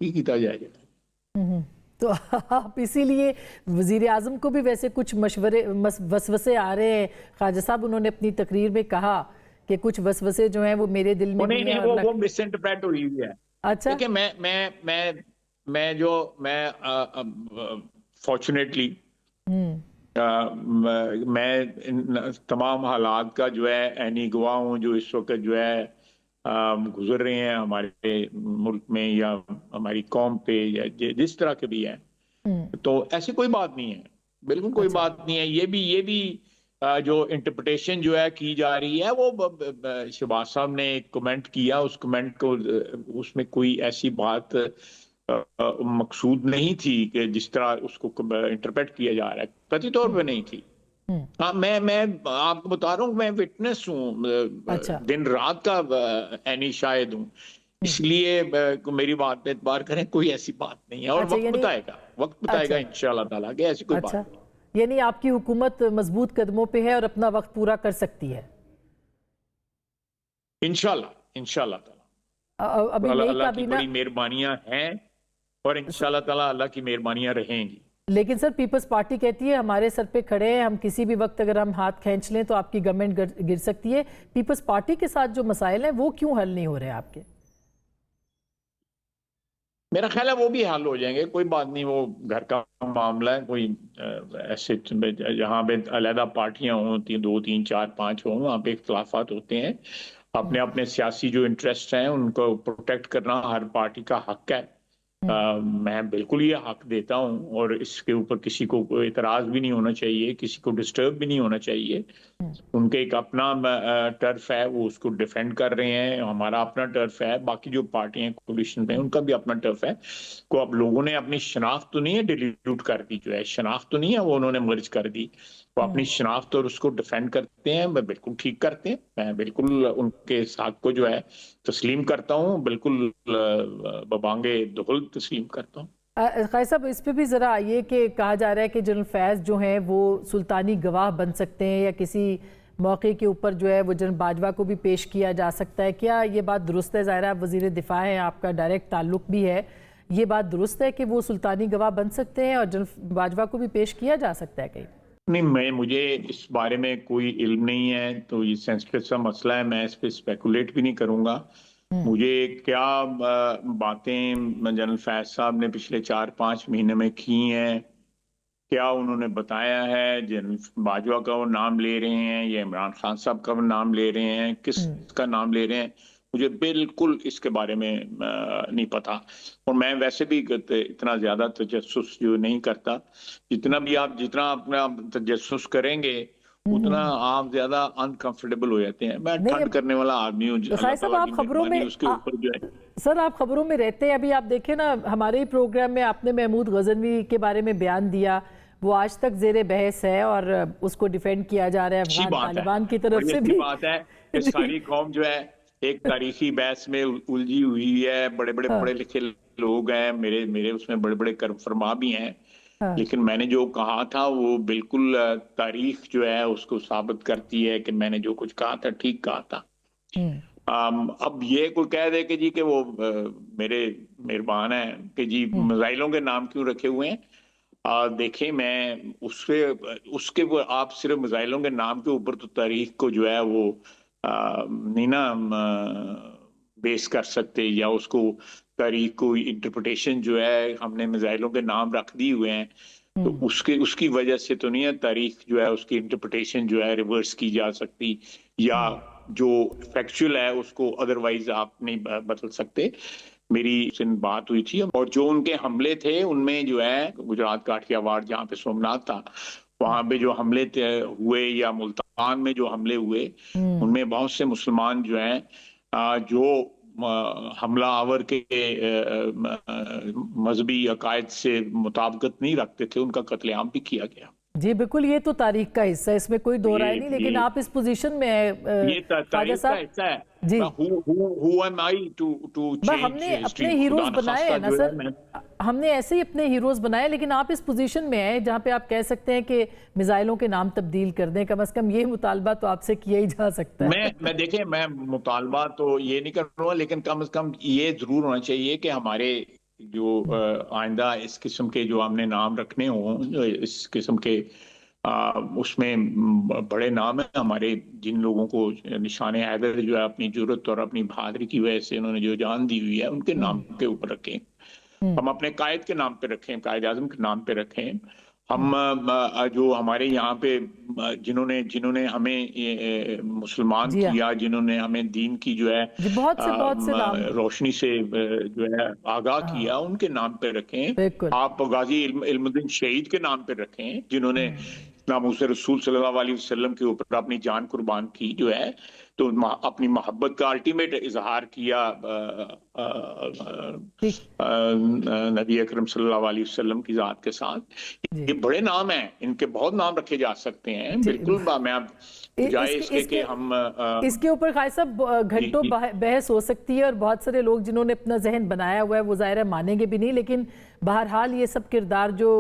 ये किया जाएगा। तो आप इसीलिए वजीर आजम को भी वैसे कुछ वसवसे आ रहे हैं। ख्वाजा साहब उन्होंने अपनी तकरीर में कहा कि कुछ वसवसे जो हैं वो मेरे दिल में नहीं, वो मिस इंटरप्रेट हुई है। अच्छा, देखिए, मैं फॉर्चुनेटली मैं तमाम हालात का जो है ऐनी गवाह हूँ जो इस वक्त जो है गुजर रहे हैं हमारे मुल्क में या हमारी कौम पे, या जिस तरह के भी हैं। तो ऐसी कोई बात नहीं है, बिल्कुल कोई बात नहीं है। ये भी जो इंटरप्रिटेशन जो है की जा रही है, वो शहबाज साहब ने एक कमेंट किया, उस कमेंट को उसमें कोई ऐसी बात मकसूद नहीं थी कि जिस तरह उसको इंटरप्रेट किया जा रहा है, कतई तौर पे नहीं थी। हाँ, मैं आपको बता रहा हूँ, मैं विटनेस हूँ, अच्छा, दिन रात का ऐनी शाहिद हूँ, इसलिए मेरी बात पे एतबार करें, कोई ऐसी बात नहीं है। और अच्छा, वक्त बताएगा अच्छा, इंशाल्लाह ताला कि ऐसी कोई बात अच्छा, नहीं। यानी आपकी हुकूमत मजबूत कदमों पे है और अपना वक्त पूरा कर सकती है इंशाल्लाह, इंशाल्लाह ताला। अभी नई अल्लाह की काबीना। बड़ी मेहरबानियां हैं, और इंशाल्लाह ताला अल्लाह की मेहरबानियां रहेंगी। लेकिन सर, पीपल्स पार्टी कहती है हमारे सर पे खड़े हैं, हम किसी भी वक्त अगर हम हाथ खींच लें तो आपकी गवर्नमेंट गिर सकती है। पीपल्स पार्टी के साथ जो मसाइल हैं वो क्यों हल नहीं हो रहे आपके? मेरा ख्याल है वो भी हल हो जाएंगे, कोई बात नहीं, वो घर का मामला है। कोई ऐसे जहाँ पे अलहदा पार्टियां हों, 2 3 4 5 हों, वहाँ पे इख्तलाफात होते हैं। अपने अपने सियासी जो इंटरेस्ट हैं उनको प्रोटेक्ट करना हर पार्टी का हक है। मैं बिल्कुल ये हक देता हूँ, और इसके ऊपर किसी को कोई एतराज भी नहीं होना चाहिए, किसी को डिस्टर्ब भी नहीं होना चाहिए। उनके एक अपना टर्फ है, वो उसको डिफेंड कर रहे हैं, हमारा अपना टर्फ है, बाकी जो पार्टियां कोलिशन में उनका भी अपना टर्फ है। को अब लोगों ने अपनी शनाख्त तो नहीं है डिलीट कर दी, जो है शनाख्त तो नहीं है वो उन्होंने मर्ज कर दी, वो अपनी शनाख्त और उसको डिफेंड करते हैं, मैं बिल्कुल ठीक करते हैं। मैं बिल्कुल उनके इस हक को जो है तस्लीम करता हूँ, बिल्कुल बबांगे दुखुल तस्लीम करता हूँ। खाई साहब, इस पे भी ज़रा आइए कि कहा जा रहा है कि जनरल फैज़ जो हैं वो सुल्तानी गवाह बन सकते हैं या किसी मौके के ऊपर जो है वो जनरल बाजवा को भी पेश किया जा सकता है। क्या ये बात दुरुस्त है? ज़ाहिर है आप वज़ीर दिफा हैं, आपका डायरेक्ट ताल्लुक भी है। ये बात दुरुस्त है कि वो सुल्तानी गवाह बन सकते हैं और जनरल बाजवा को भी पेश किया जा सकता है कहीं? नहीं, मुझे इस बारे में कोई इल्म नहीं है, तो ये सेंसिटिव सा मसला है, मैं इस पे स्पेकुलेट भी नहीं करूंगा। मुझे क्या बातें जनरल फैज साहब ने पिछले 4-5 महीने में की हैं, क्या उन्होंने बताया है, जनरल बाजवा का वो नाम ले रहे हैं या इमरान खान साहब का वो नाम ले रहे हैं, किसका नाम ले रहे हैं, मुझे बिल्कुल इसके बारे में नहीं पता। और मैं वैसे भी इतना ज्यादा तजस्सुस जो नहीं करता। जितना अपना तजस्सुस करेंगे उतना आप ज्यादा अनकंफर्टेबल हो जाते हैं। मैं नहीं, ठंड करने वाला आदमी हूँ, तो खाई साहब आप खबरों में उसके ऊपर जो है। सर आप खबरों में रहते हैं, अभी आप देखें ना हमारे ही प्रोग्राम में आपने महमूद गजनवी के बारे में बयान दिया, वो आज तक जेरे बहस है और उसको डिफेंड किया जा रहा है अफगान तालिबान की तरफ से भी। बात है कि सारी कौम जो है एक तारीखी बहस में उलझी हुई है। बड़े बड़े पढ़े लिखे लोग हैं, मेरे उसमें बड़े बड़े कर्म फरमा भी हैं। लेकिन मैंने जो कहा था वो बिल्कुल तारीख जो है उसको साबित करती है कि मैंने जो कुछ कहा था ठीक कहा था। अब ये कोई कह दे कि जी कि वो मेरे मेहरबान है कि जी मिसाइलों के नाम क्यों रखे हुए हैं। देखें, मैं उसके वो आप सिर्फ मिसाइलों के नाम के ऊपर तो तारीख को जो है वो नहीं ना बेस कर सकते, या उसको तारीख को इंटरप्रिटेशन जो है हमने मिसाइलों के नाम रख दिए हुए हैं तो उसकी वजह से तो नहीं है तारीख जो है उसकी इंटरप्रिटेशन जो है रिवर्स की जा सकती, या जो फैक्चुअल है उसको अदरवाइज आप नहीं बदल सकते। मेरी उससे बात हुई थी और जो उनके हमले थे उनमें जो है गुजरात काठियावाड़ जहाँ पे सोमनाथ था वहां पे जो हमले हुए या मुल्तान में जो हमले हुए उनमें बहुत से मुसलमान जो हैं जो हमला आवर के मजहबी अकायद से मुताबिकत नहीं रखते थे उनका कत्लेआम भी किया गया। जी बिल्कुल, ये तो तारीख का हिस्सा है, इसमें कोई दो राय नहीं, लेकिन आप इस पोजीशन में है ये तारीख का हिस्सा है जी। Who am I to change हमने history? अपने हीरोज बनाए हैं ना सर, हमने ऐसे ही अपने हीरोज बनाए, लेकिन आप इस पोजीशन में हैं जहाँ पे आप कह सकते हैं कि मिसाइलों के नाम तब्दील कर दें। कम से कम ये मुतालबा तो आपसे किया ही जा सकता है। मैं देखें, मैं मुतालबा तो ये नहीं कर रहा, लेकिन कम से कम ये जरूर होना चाहिए कि हमारे जो आइंदा इस किस्म के जो हमने नाम रखने हों, इस किस्म के उसमें बड़े नाम है हमारे, जिन लोगों को निशान हैदर जो है अपनी जुर्रत और अपनी बहादुरी की वजह से उन्होंने जो जान दी हुई है उनके नाम के ऊपर रखें। हम अपने कायद के नाम पे रखें, कायद आजम के नाम पे रखें। हम जो हमारे यहाँ पे जिन्होंने हमें मुसलमान किया, जिन्होंने हमें दीन की जो है बहुत से रोशनी से जो है आगाह किया, उनके नाम पे रखें। आप गाजी इल्मुद्दीन शहीद के नाम पे रखें जिन्होंने नामूस रसूल सल्लल्लाहु अलैहि वसल्लम के ऊपर अपनी जान कुर्बान की जो है, तो अपनी मोहब्बत का अल्टीमेट इजहार किया नबी अकरम सल्लल्लाहु अलैहि वसल्लम की जात के साथ। ये बड़े नाम हैं, इनके बहुत नाम रखे जा सकते हैं। बिल्कुल मैं जाए इसके कि हम इसके ऊपर खाई साहब घंटों बहस हो सकती है और बहुत सारे लोग जिन्होंने अपना जहन बनाया हुआ है वो ज़ाहिर है मानेंगे भी नहीं, लेकिन बहरहाल ये सब किरदार जो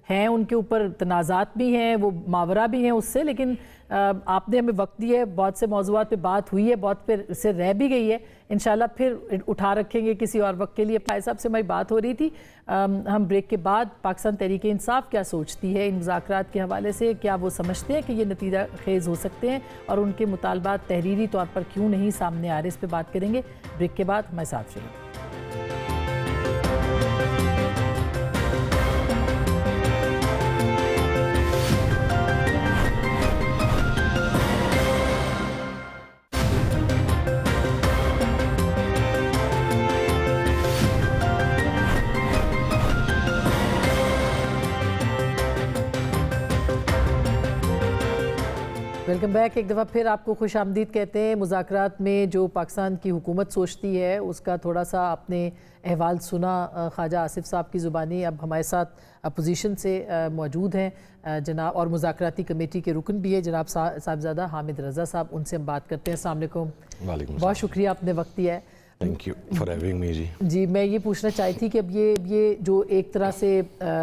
हैं उनके ऊपर तनाज़ात भी हैं, वो मावरा भी हैं उससे, लेकिन आपने हमें वक्त दिया है, बहुत से मौज़ूआत पे बात हुई है, बहुत पे से रह भी गई है, इंशाल्लाह फिर उठा रखेंगे किसी और वक्त के लिए। भाई साहब से हमारी बात हो रही थी, हम ब्रेक के बाद पाकिस्तान तहरीक इंसाफ क्या सोचती है इन मुज़ाकरात के हवाले से, क्या वो समझते हैं कि ये नतीजा खेज़ हो सकते हैं और उनके मुतालबात तहरीरी तौर पर क्यों नहीं सामने आ रहे, इस पर बात करेंगे ब्रेक के बाद। हमारे साथ रहिए। Welcome back. एक दफ़ा फिर आपको खुश आमदीद कहते हैं। मुज़ाकरात में जो पाकिस्तान की हुकूमत सोचती है उसका थोड़ा सा आपने अहवाल सुना ख्वाजा आसिफ साहब की ज़ुबानी। अब हमारे साथ अपोजिशन से मौजूद हैं जनाब, और मुज़ाकराती कमेटी के रुकन भी है जनाब साहबज़ादा हामिद रज़ा साहब, उनसे हम बात करते हैं। अस्सलाम वालेकुम। बहुत शुक्रिया आपने वक्त दिया है। Thank you for having me जी। जी, मैं ये पूछना चाहती थी कि अब ये जो एक तरह से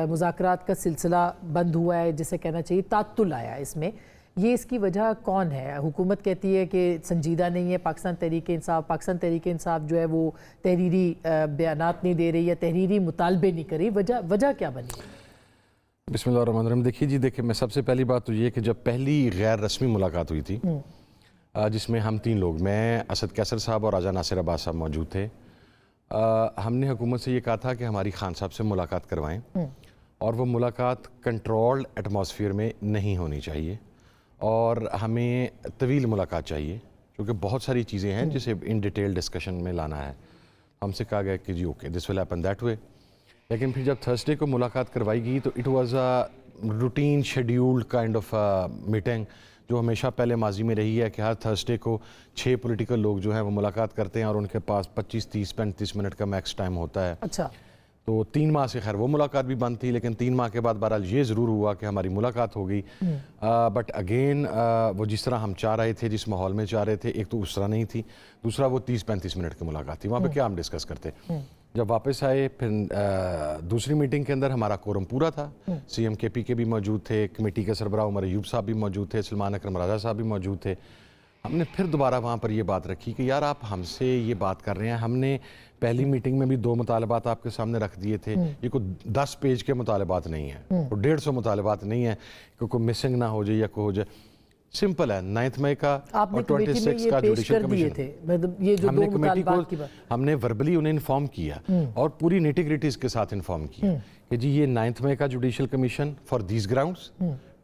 मुज़ाकरात का सिलसिला बंद हुआ है, जिसे कहना चाहिए तात्तुल आया इसमें, ये इसकी वजह कौन है? हुकूमत कहती है कि संजीदा नहीं है पाकिस्तान तहरीक इंसाफ जो है वो तहरीरी बयानात नहीं दे रही या तहरीरी मुतालबे नहीं कर रही, वजह क्या बनी? बिस्मिल्लाहिर्रहमानिर्रहीम। देखिए मैं सबसे पहली बात तो ये कि जब पहली गैर रस्मी मुलाकात हुई थी जिसमें हम 3 लोग, मैं, असद कैसर साहब और राजा नासिर अब्बास साहब मौजूद थे, हमने हुकूमत से ये कहा था कि हमारी खान साहब से मुलाकात करवाएं और वो मुलाकात कंट्रोल्ड एटमॉस्फेयर में नहीं होनी चाहिए और हमें तवील मुलाकात चाहिए क्योंकि बहुत सारी चीज़ें हैं जिसे इन डिटेल डिस्कशन में लाना है। हमसे कहा गया कि जी okay this will happen that way. लेकिन फिर जब थर्सडे को मुलाकात करवाई गई तो it was a routine scheduled kind of meeting जो हमेशा पहले माजी में रही है कि हर थर्सडे को 6 पॉलिटिकल लोग जो हैं वो मुलाकात करते हैं और उनके पास 25, 30, 35 मिनट का मैक्स टाइम होता है। अच्छा। तो 3 माह से खैर वो मुलाकात भी बंद थी, लेकिन 3 माह के बाद बहरहाल ये ज़रूर हुआ कि हमारी मुलाकात हो गई। बट अगेन वो जिस तरह हम चाह रहे थे, जिस माहौल में चाह रहे थे, एक तो उस तरह नहीं थी, दूसरा वो 30-35 मिनट की मुलाकात थी। वहाँ पे क्या हम डिस्कस करते। जब वापस आए फिर दूसरी मीटिंग के अंदर हमारा कोरम पूरा था। CM KP के भी मौजूद थे, कमेटी के सरबराह उमर अयूब साहब भी मौजूद थे, सलमान अकरम राजा साहब भी मौजूद थे। हमने फिर दोबारा वहाँ पर ये बात रखी कि यार आप हमसे ये बात कर रहे हैं, हमने पहली मीटिंग में भी 2 मुतालबात आपके सामने रख दिए थे, ये कोई 10 पेज के मुतालबात नहीं है, कोई 150 मुतालबात नहीं है कि कोई मिसिंग ना हो जाए या कोई हो जाए। सिंपल है, 9 मई का और 26 का जुडिशल कमीशन थे, मतलब ये जो हमने दो कमेटी मुतालबात की को बात। हमने वर्बली उन्हें इन्फॉर्म किया और पूरी निटी-ग्रिटीज के साथ इन्फॉर्म किया कि जी ये 9 मई का judicial commission for these grounds,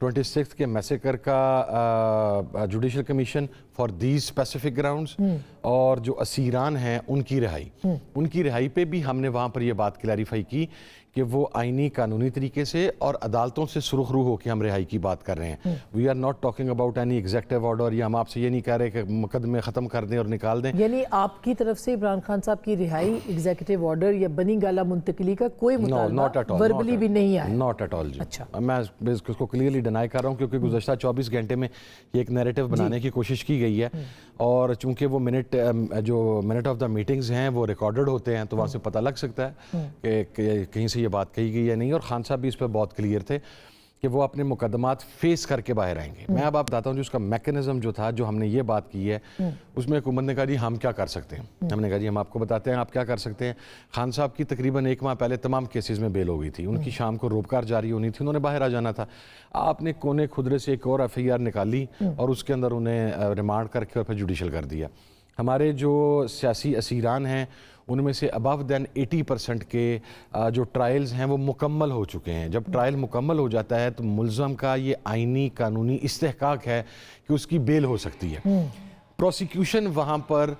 26 के मैसेकर का judicial commission for these specific grounds और जो असीरान हैं उनकी रिहाई पे भी हमने वहाँ पर ये बात क्लैरिफाई की कि वो आईनी कानूनी तरीके से और अदालतों से सुरखरू होकर हम रिहाई की बात कर रहे हैं। We are not talking about any executive order, या हम आपसे ये नहीं कह रहे कि मुकदमे ख़त्म कर दें और निकाल दें। यानी आपकी तरफ से इमरान खान साहब की रिहाई, एग्जीक्यूटिव ऑर्डर या बनी गाला मुंतकली का कोई मुतालबा वर्बली भी नहीं आया? नॉट एट ऑल जी। अच्छा। मैं इसको क्लियरली डिनाई कर रहा हूँ क्योंकि गुज़श्ता 24 घंटे में ये एक नैरेटिव बनाने की कोशिश की गई है और चूंकि वो मिनट ऑफ द मीटिंग्स हैं वो रिकॉर्डेड होते हैं तो वहाँ से पता लग सकता है कि कहीं से ये बात कही गई है नहीं। और खान साहब भी इस पर बहुत क्लियर थे कि वो अपने मुकदमात फेस करके बाहर आएंगे। मैं अब आप बताता हूँ जो उसका मैकेनिज्म जो था, जो हमने ये बात की है उसमें हुकूमत ने कहा जी हम क्या कर सकते हैं। हमने कहा जी हम आपको बताते हैं आप क्या कर सकते हैं। खान साहब की तकरीबन 1 माह पहले तमाम केसेस में बेल हो गई थी, उनकी शाम को रोबकार जारी होनी थी, उन्होंने बाहर आ जाना था। आपने कोने खुदरे से एक और FIR निकाली और उसके अंदर उन्हें रिमांड करके और फिर जुडिशल कर दिया। हमारे जो सियासी असीरान हैं उनमें से अबव दैन 80% के जो ट्रायल्स हैं वो मुकम्मल हो चुके हैं। जब ट्रायल मुकम्मल हो जाता है तो मुल्ज़म का ये आईनी कानूनी इस्तेहकाक है कि उसकी बेल हो सकती है। प्रोसिक्यूशन वहाँ पर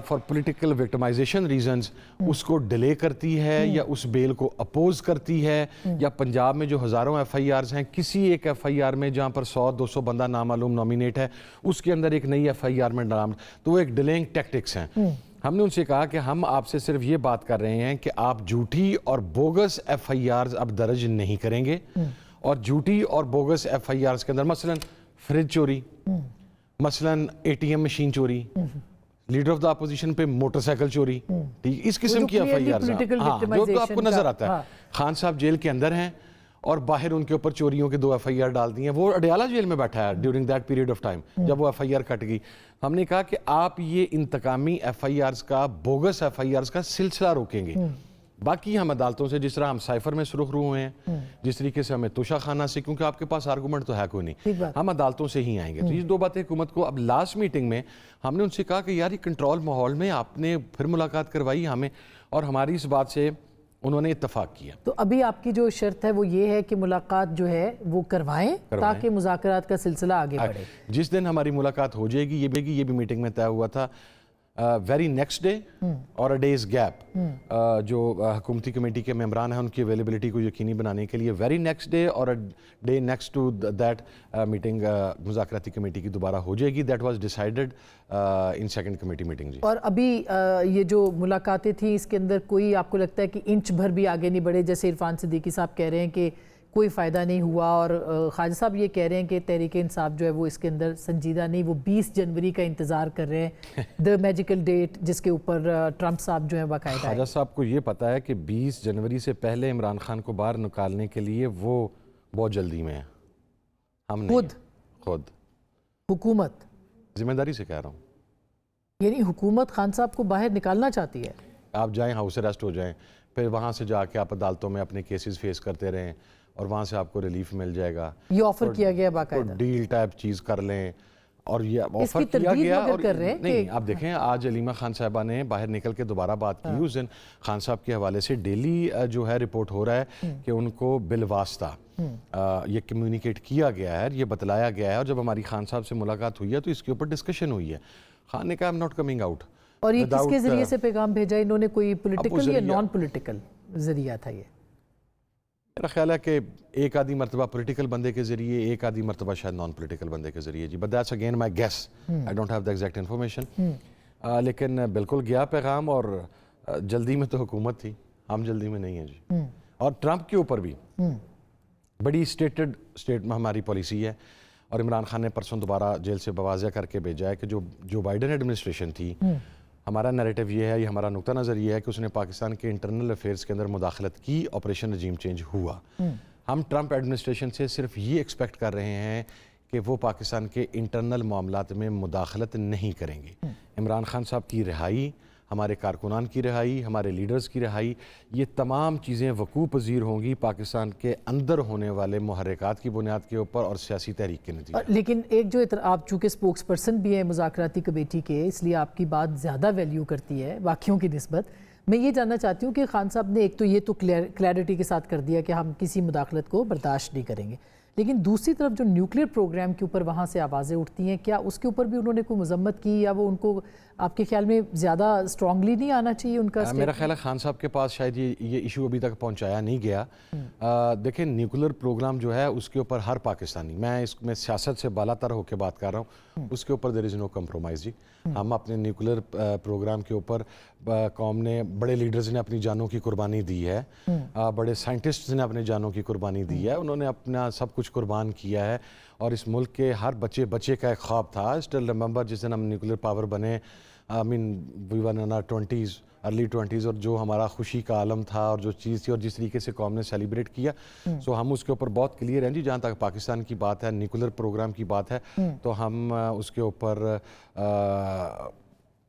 फॉर पॉलिटिकल विक्टिमाइजेशन रीजंस उसको डिले करती है या उस बेल को अपोज करती है, या पंजाब में जो हज़ारों FIRs हैं किसी एक FIR में जहाँ पर 100-200 बंदा नामालूम नॉमिनेट है उसके अंदर एक नई FIR में नाम, तो वो एक डिलेइंग टैक्टिक्स हैं। हमने उनसे कहा कि हम आपसे सिर्फ ये बात कर रहे हैं कि आप झूठी और बोगस FIRs अब दर्ज नहीं करेंगे और झूठी और बोगस FIRs के अंदर मसलन फ्रिज चोरी, मसलन ATM मशीन चोरी, लीडर ऑफ द अपोजिशन पे मोटरसाइकिल चोरी, ठीक इस किस्म की FIRs जो तो आपको नजर आता है। खान साहब जेल के अंदर हैं और बाहर उनके ऊपर चोरियों के 2 FIR डाल दी हैं। वो अडयाला जेल में बैठा है during that period of time जब वो FIR कट गई। हमने कहा कि आप ये इंतकामी FIRs का, बोगस FIRs का सिलसिला रोकेंगे। बाकी हम अदालतों से जिस तरह हम साइफर में सुरखरू हुए हैं, जिस तरीके से हमें तोशा खाना से, क्योंकि आपके पास आर्गूमेंट तो है कोई नहीं, हम अदालतों से ही आएंगे। तो ये 2 बातें हुकूमत को। अब लास्ट मीटिंग में हमने उनसे कहा कि यार ये कंट्रोल माहौल में आपने फिर मुलाकात करवाई हमें, और हमारी इस बात से उन्होंने इत्तफाक किया। तो अभी आपकी जो शर्त है वो ये है कि मुलाकात जो है वो करवाएं ताकि मुज़ाकरात का सिलसिला आगे बढ़े। जिस दिन हमारी मुलाकात हो जाएगी, ये भी मीटिंग में तय हुआ था, वेरी नेक्स्ट डे और अ डेज गैप जो हुकूमती कमेटी के मेंबरान हैं उनकी अवेलेबिलिटी को यकीनी बनाने के लिए वेरी नेक्स्ट डे और a day next to that meeting मुज़ाकराती कमेटी की दोबारा हो जाएगी। That was decided in second committee meeting जी। और अभी ये जो मुलाकातें थी इसके अंदर कोई आपको लगता है कि इंच भर भी आगे नहीं बढ़े? जैसे इरफान सिद्दीकी साहब कह रहे हैं कि कोई फ़ायदा नहीं हुआ और ख्वाजा साहब ये कह रहे हैं कि तहरीक इंसाफ जो है वो इसके अंदर संजीदा नहीं, वो 20 जनवरी का इंतज़ार कर रहे हैं, द मैजिकल डेट जिसके ऊपर ट्रंप साहब जो है बाकायदा है। ख्वाजा साहब को ये पता है कि 20 जनवरी से पहले इमरान खान को बाहर निकालने के लिए वो बहुत जल्दी में है, हम नहीं। खुद हुकूमत, जिम्मेदारी से कह रहा हूँ, यानी हुकूमत खान साहब को बाहर निकालना चाहती है। आप जाएं, हाउस अरेस्ट हो जाएं, फिर वहाँ से जाके आप अदालतों में अपने केसेस फेस करते रहें और वहाँ से आपको रिलीफ मिल जाएगा। ये ऑफर किया गया बाकायदा, डील टाइप चीज़ कर लें और ये ऑफर इसकी किया गया। मगर और कर रहे हैं नहीं, कि आप देखें आज अलीमा खान साहबा ने बाहर निकल के दोबारा बात की। उस दिन खान साहब के हवाले से डेली जो है रिपोर्ट हो रहा है कि उनको बिलवास्ता ये कम्युनिकेट किया गया है, ये बतलाया गया है। और जब हमारी खान साहब से मुलाकात हुई है तो इसके ऊपर डिस्कशन हुई है। खान ने कहा I am not coming out. और ये किसके जरिए से पैगाम भेजा इन्होंने, कोई पॉलिटिकल या नॉन पॉलिटिकल जरिया था ये? मेरा ख्याल है कि एक आधी मरतबा पॉलिटिकल बंदे के जरिए, एक आधी मरतबा शायद नॉन पॉलिटिकल बंदे के जरिए जी, but that's again my guess, I don't have the exact information. लेकिन बिल्कुल गया पैगाम और जल्दी में तो हुकूमत थी, हम जल्दी में नहीं है जी। और ट्रंप के ऊपर भी बड़ी स्टेट में हमारी पॉलिसी है और इमरान खान ने परसों दोबारा जेल से बवाज़िया करके भेजा है कि जो बाइडन एडमिनिस्ट्रेशन थी, हमारा नैरेटिव ये है, ये हमारा नुक्ता नज़र ये है कि उसने पाकिस्तान के इंटरनल अफेयर्स के अंदर मुदाखलत की, ऑपरेशन रजीम चेंज हुआ। हम ट्रंप एडमिनिस्ट्रेशन से सिर्फ ये एक्सपेक्ट कर रहे हैं कि वो पाकिस्तान के इंटरनल मामलात में मुदाखलत नहीं करेंगे। इमरान खान साहब की रिहाई, हमारे कारकुनान की रिहाई, हमारे लीडर्स की रिहाई, ये तमाम चीज़ें वकूफ़ पज़ीर होंगी पाकिस्तान के अंदर होने वाले मुहर्रिकात की बुनियाद के ऊपर और सियासी तहरीक के नतीजे। लेकिन एक जो आप चूँकि स्पोक्स पर्सन भी हैं मुज़ाकराती कमेटी के, इसलिए आपकी बात ज़्यादा वैल्यू करती है बाकियों की निस्बत। मैं ये जानना चाहती हूँ कि खान साहब ने एक तो ये तो क्लैरिटी के साथ कर दिया कि हम किसी मुदाखलत को बर्दाश्त नहीं करेंगे, लेकिन दूसरी तरफ जो न्यूक्लियर प्रोग्राम के ऊपर वहाँ से आवाज़ें उठती हैं, क्या उसके ऊपर भी उन्होंने कोई मजम्मत की या वो उनको आपके ख्याल में ज़्यादा स्ट्रांगली नहीं आना चाहिए उनका? मेरा ख्याल है खान साहब के पास शायद ये इशू अभी तक पहुंचाया नहीं गया। देखें, न्यूक्लियर प्रोग्राम जो है उसके ऊपर हर पाकिस्तानी, मैं इसमें सियासत से बालातर होकर बात कर रहा हूँ, उसके ऊपर देयर इज़ नो कम्प्रोमाइज़ जी। हम अपने न्यूक्लियर प्रोग्राम के ऊपर कौम ने, बड़े लीडर्स ने अपनी जानों की कुर्बानी दी है, बड़े साइंटिस्ट्स ने अपनी जानों की कुर्बानी दी है, उन्होंने अपना सब कुछ कुर्बान किया है। और इस मुल्क के हर बच्चे का एक ख्वाब था। स्टिल रिमेंबर जिस दिन हम न्यूक्लियर पावर बने, I mean we were in our 20s, early 20s, और जो हमारा खुशी का आलम था और जो चीज़ थी और जिस तरीके से कौम ने सेलिब्रेट किया, सो हम उसके ऊपर बहुत क्लियर हैं जी। जहाँ तक पाकिस्तान की बात है, न्यूक्लियर प्रोग्राम की बात है, तो हम उसके ऊपर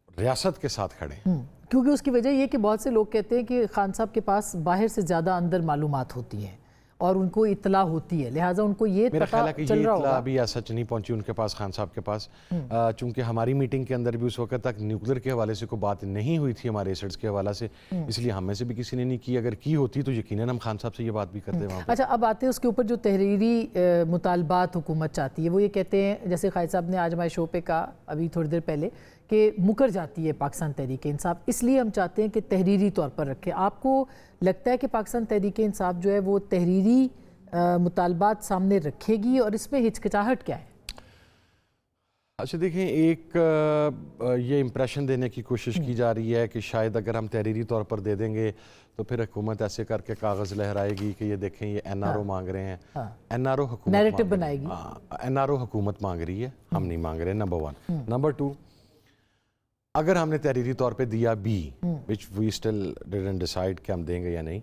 रियासत के साथ खड़े हैं। क्योंकि उसकी वजह ये कि बहुत से लोग कहते हैं कि खान साहब के पास बाहर से ज़्यादा अंदर मालूमात होती हैं और उनको इतला होती है, लिहाजा उनको ये मेरा पता ख्याल है कि चल ये रहा इतला होगा। अभी सच नहीं पहुंची उनके पास, खान साहब के पास, चूंकि हमारी मीटिंग के अंदर भी उस वक्त तक न्यूक्लियर के हवाले से कोई बात नहीं हुई थी हमारे एसेट्स के हवाले से, इसलिए हम में से भी किसी ने नहीं की। अगर की होती तो यकीनन हम खान साहब से ये बात भी करते वहाँ पे। अच्छा, अब आते हैं उसके ऊपर जो तहरीरी मुतालबात हुकूमत चाहती है, वो ये कहते हैं, जैसे ख्वाजा साहब ने आज हमारे शो पे कहा अभी थोड़ी देर पहले, कि मुकर जाती है पाकिस्तान तहरीक इंसाफ, इसलिए हम चाहते हैं कि तहरीरी तौर पर रखें। आपको लगता है कि पाकिस्तान तहरीक इंसाफ जो है वो तहरीरी मुतालबात सामने रखेगी और इसमें हिचकिचाहट क्या है? अच्छा देखें, एक ये इम्प्रेशन देने की कोशिश की जा रही है कि शायद अगर हम तहरीरी तौर पर दे देंगे तो फिर हुकूमत ऐसे करके कागज़ लहराएगी कि ये देखें ये NRO मांग रहे हैं। NRO हुकूमत नैरेटिव बनाएगी। NRO हुकूमत मांग रही है, हम नहीं मांग रहे, नंबर 1। नंबर 2, अगर हमने तहरीरी तौर पे दिया B, which we still didn't decide कि हम देंगे या नहीं,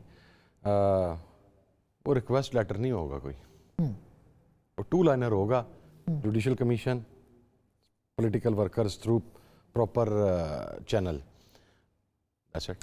वो रिक्वेस्ट लेटर नहीं होगा कोई, वो 2 लाइनर होगा, judicial commission, political workers through proper channel.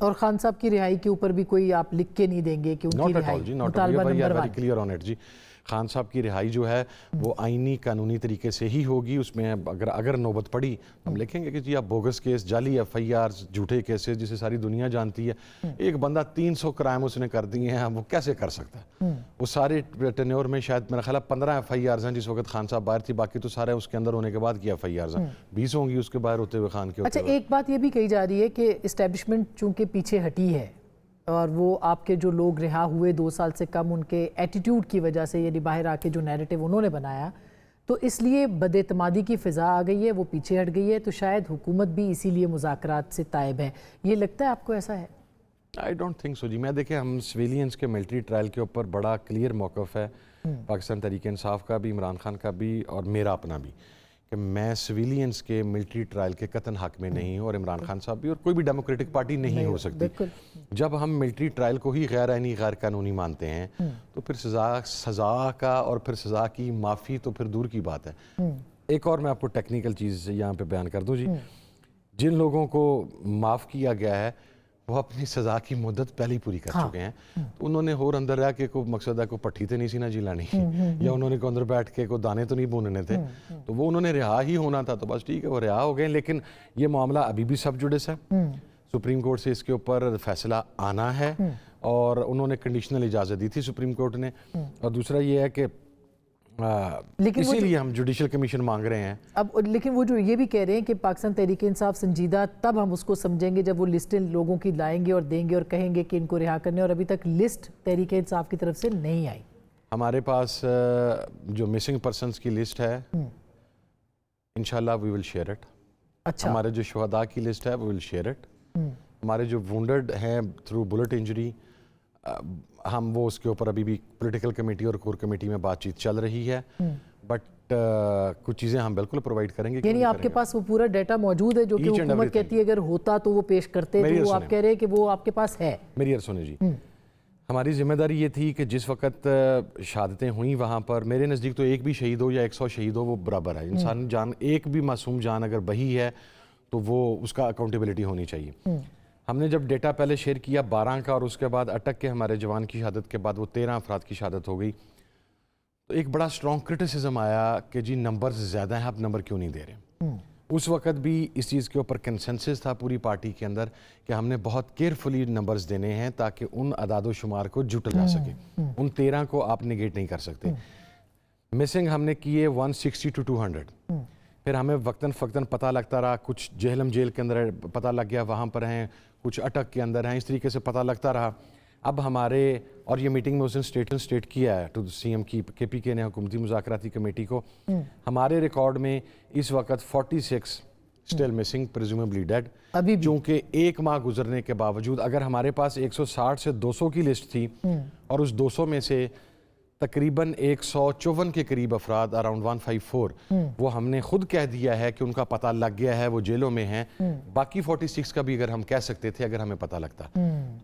और खान साहब की रिहाई के ऊपर भी कोई आप लिख के नहीं देंगे कि उनकी रिहाई, मुतालबा नंबर 1। क्लियर ऑन इट जी। खान साहब की रिहाई जो है वो आईनी कानूनी तरीके से ही होगी। उसमें अगर नौबत पड़ी हम लिखेंगे कि जी आप बोगस केस, जाली FIR, झूठे केसेस जिसे सारी दुनिया जानती है, एक बंदा 300 क्राइम उसने कर दिए हैं, वो कैसे कर सकता है? वो सारे टेन्योर में शायद मेरा ख्याल 15 FIRs हैं जिस वक्त खान साहब बाहर थी, बाकी तो सारे उसके अंदर होने के बाद की FIRs हैं, 20 होंगी उसके बाहर होते हुए खान के। अच्छा, एक बात ये भी कही जा रही है कि इस्टेब्लिशमेंट चूंकि पीछे हटी है और वो आपके जो लोग रिहा हुए 2 साल से कम, उनके एटीट्यूड की वजह से, यानी बाहर आके जो नैरेटिव उन्होंने बनाया, तो इसलिए बदएतमादी की फ़िज़ा आ गई है, वो पीछे हट गई है, तो शायद हुकूमत भी इसीलिए मुज़ाकरात से तायब है। ये लगता है आपको ऐसा है? आई डोंट थिंक सो जी। मैं देखें, हम सिविलियंस के मिलिट्री ट्रायल के ऊपर बड़ा क्लियर मौक़िफ़ है पाकिस्तान तहरीक इंसाफ का भी, इमरान खान का भी और मेरा अपना भी, कि मैं सिविलियंस के मिलिट्री ट्रायल के कतन हक में नहीं हूँ, और इमरान खान साहब भी, और कोई भी डेमोक्रेटिक पार्टी नहीं हो सकती। जब हम मिलिट्री ट्रायल को ही गैर आइनी, गैर कानूनी मानते हैं तो फिर सज़ा का और फिर सज़ा की माफ़ी तो फिर दूर की बात है। एक और मैं आपको टेक्निकल चीज़ यहाँ पे बयान कर दूँ जी। जिन लोगों को माफ़ किया गया है वो अपनी सज़ा की मुद्दत पहले ही पूरी कर चुके हैं, तो उन्होंने होर अंदर रह के को मकसद है को पट्टी तो नहीं सी ना जिलानी, या उन्होंने को अंदर बैठ के को दाने तो नहीं भूनने थे, तो वो उन्होंने रिहा ही होना था, तो बस ठीक है वो रिहा हो गए। लेकिन ये मामला अभी भी सब जुडिस है, सुप्रीम कोर्ट से इसके ऊपर फैसला आना है, और उन्होंने कंडीशनल इजाज़त दी थी सुप्रीम कोर्ट ने। और दूसरा ये है कि इसीलिए हम जुडिशल कमीशन मांग रहे हैं अब। लेकिन वो जो ये भी कह रहे हैं कि पाकिस्तान तहरीक इंसाफ संजीदा तब हम उसको समझेंगे जब वो लिस्टें लोगों की लाएंगे और देंगे और कहेंगे कि इनको रिहा करने, और अभी तक लिस्ट तहरीक इंसाफ की तरफ से नहीं आई। हमारे पास जो मिसिंग पर्सन्स की लिस्ट है, इंशाल्लाह वी विल शेयर इट। अच्छा, हमारे जो शुहदा की लिस्ट है वी विल शेयर इट। हमारे जो वुंडेड हैं थ्रू बुलेट इंजरी, हम वो उसके ऊपर अभी भी पॉलिटिकल कमेटी और कोर कमेटी में बातचीत चल रही है, बट कुछ चीज़ें हम बिल्कुल प्रोवाइड करेंगे। यानी आपके पास वो पूरा डाटा मौजूद है जो कि हुकूमत कहती है अगर होता तो वो पेश करते, तो वो आप कह रहे हैं कि वो आपके पास है। मेरी अर्ज़ सुनिए जी, हमारी जिम्मेदारी ये थी कि जिस वक्त शहादतें हुई वहाँ पर, मेरे नज़दीक तो एक भी शहीद हो या 100 शहीद हो वो बराबर है। इंसान जान, एक भी मासूम जान अगर बही है तो वो उसका अकाउंटेबिलिटी होनी चाहिए। हमने जब डेटा पहले शेयर किया 12 का, और उसके बाद अटक के हमारे जवान की शहादत के बाद वो 13 अफराद की शहादत हो गई, तो एक बड़ा स्ट्रॉन्ग क्रिटिसिज्म आया कि जी नंबर्स ज़्यादा हैं, आप नंबर क्यों नहीं दे रहे। उस वक्त भी इस चीज़ के ऊपर कंसेंसस था पूरी पार्टी के अंदर कि हमने बहुत केयरफुली नंबर्स देने हैं ताकि उन अदादो शुमार को जुटा जा सके। उन 13 को आप निगेट नहीं कर सकते। मिसिंग हमने किए 160 to 200। फिर हमें वक्तन फ़क्तन पता लगता रहा, कुछ जेहलम जेल के अंदर पता लग गया वहाँ पर हैं, कुछ अटक के अंदर हैं, इस तरीके से पता लगता रहा। अब हमारे, और ये मीटिंग में उसने स्टेट किया है टू CM की KPK ने हुकूमती मुज़ाकराती कमेटी को, हमारे रिकॉर्ड में इस वक्त 46 स्टिल मिसिंग, प्रिज्यूमेबली डेड। अभी चूँकि 1 माह गुजरने के बावजूद अगर हमारे पास 160 से 200 की लिस्ट थी, और उस 200 में से तकरीबन 154 के करीब अफराद, अराउंड 154, वो हमने खुद कह दिया है कि उनका पता लग गया है, वो जेलों में हैं। बाकी 46 का भी अगर हम कह सकते थे अगर हमें पता लगता,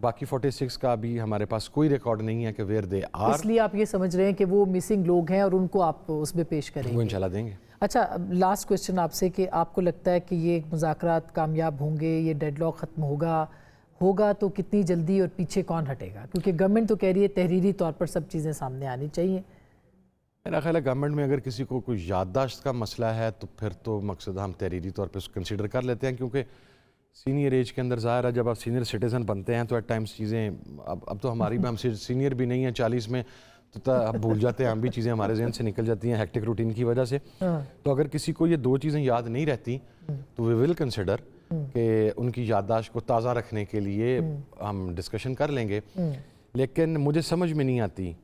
बाकी 46 का भी हमारे पास कोई रिकॉर्ड नहीं है कि वेयर दे आर। इसलिए आप ये समझ रहे हैं कि वो मिसिंग लोग हैं और उनको आप उसमें पेश करेंगे? वो इंशाल्लाह देंगे। अच्छा, लास्ट क्वेश्चन आपसे कि आपको लगता है कि ये मुज़ाकरात कामयाब होंगे, ये डेडलॉक ख़त्म होगा तो कितनी जल्दी, और पीछे कौन हटेगा? क्योंकि गवर्नमेंट तो कह रही है तहरीरी तौर पर सब चीज़ें सामने आनी चाहिए। मेरा ख्याल है गवर्नमेंट में अगर किसी को कोई याददाश्त का मसला है तो फिर तो मकसद हम तहरीरी तौर पर कंसिडर कर लेते हैं, क्योंकि सीनियर एज के अंदर ज़ाहिर है जब आप सीनियर सिटीज़न बनते हैं तो एट टाइम्स चीज़ें, अब तो हमारी भी, हमसे सीनियर भी नहीं है 40 में, तो अब भूल जाते हैं हम भी, चीज़ें हमारे जहन से निकल जाती हैं हेक्टिक रूटीन की वजह से। तो अगर किसी को ये 2 चीज़ें याद नहीं रहती तो वी विल कंसिडर कि उनकी याददाश्त को ताज़ा रखने के लिए हम डिस्कशन कर लेंगे। लेकिन मुझे समझ में नहीं आती,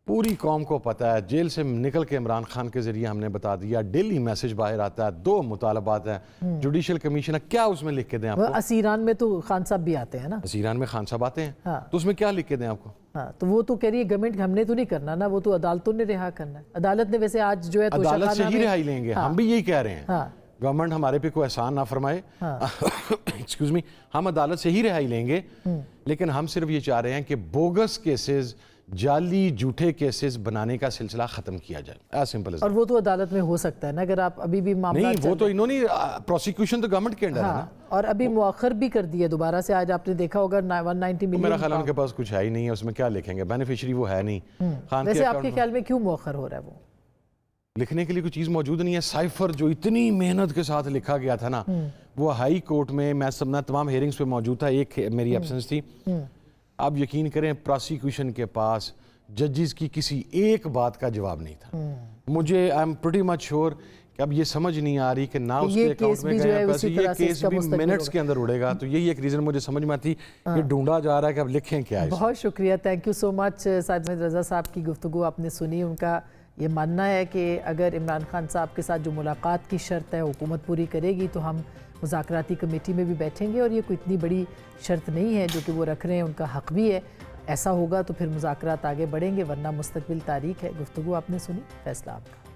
पूरी कौम को पता है, जेल से निकल के इमरान खान के ज़रिए हमने बता दिया, डेली मैसेज बाहर आता है, 2 मुतालबात हैं, जुडिशल कमीशन, क्या उसमें लिख के दें आपको? असीरान में तो खान साहब भी आते हैं ना, असीरान में खान साहब आते हैं, हाँ। तो उसमें क्या लिख के दें आपको? हाँ, तो वो तो कह रही है गवर्नमेंट हमने तो नहीं करना ना, वो तो अदालतों ने रिहा करना है। अदालत ने वैसे आज जो है अदालत से ही रिहाई लेंगे, हम भी यही कह रहे हैं। गवर्नमेंट हमारे पे कोई एहसान ना फरमाए, एक्सक्यूज मी, हम अदालत से ही रिहाई लेंगे, लेकिन हम सिर्फ ये चाह रहे हैं कि बोगस केसेस, जाली झूठे केसेस बनाने का सिलसिला खत्म किया जाए, एज सिंपल एज। और वो तो अदालत में हो सकता है ना, अगर आप अभी भी मामला नहीं, वो तो इन्होंने प्रोसिक्यूशन तो गवर्नमेंट के अंडर है ना, और अभी मुअख्खर भी कर दिया दोबारा से। आज आपने देखा होगा 190 मिलियन। मेरा ख्याल उनके पास कुछ है ही नहीं है, उसमें क्या लिखेंगे, बेनिफिशियरी वो है नहीं। वैसे आपके ख्याल में क्यों मुअख्खर हो रहा है? वो लिखने के लिए कोई चीज़ मौजूद नहीं है। साइफर जो इतनी मेहनत के साथ लिखा गया था ना, वो हाई कोर्ट में, मैं सबना तमाम हेयरिंग्स पे मौजूद था, एक मेरी एब्सेंस थी। आप यकीन करें प्रोसिक्यूशन के पास जजेस की किसी एक बात का जवाब नहीं था। मुझे I am pretty much sure कि अब ये समझ नहीं आ रही कि ना उसके अकाउंट में गए पैसे, ये केस भी मिनट्स के अंदर उड़ेगा। तो यही एक रीज़न मुझे समझ में आती, ये ढूंढा जा रहा है कि अब लिखें क्या है। बहुत शुक्रिया, thank you so much Sahib Raza साहब की गुफ्तगू आपने सुनी, उनका ये मानना है कि अगर इमरान खान साहब के साथ जो मुलाकात की शर्त है हुकूमत पूरी करेगी तो हम मुज़ाकराती कमेटी में भी बैठेंगे, और ये कोई इतनी बड़ी शर्त नहीं है जो कि वो रख रहे हैं, उनका हक़ भी है। ऐसा होगा तो फिर मुज़ाकरात आगे बढ़ेंगे, वरना मुस्तकबिल तारीख है। गुफ्तगू आपने सुनी, फैसला आपका।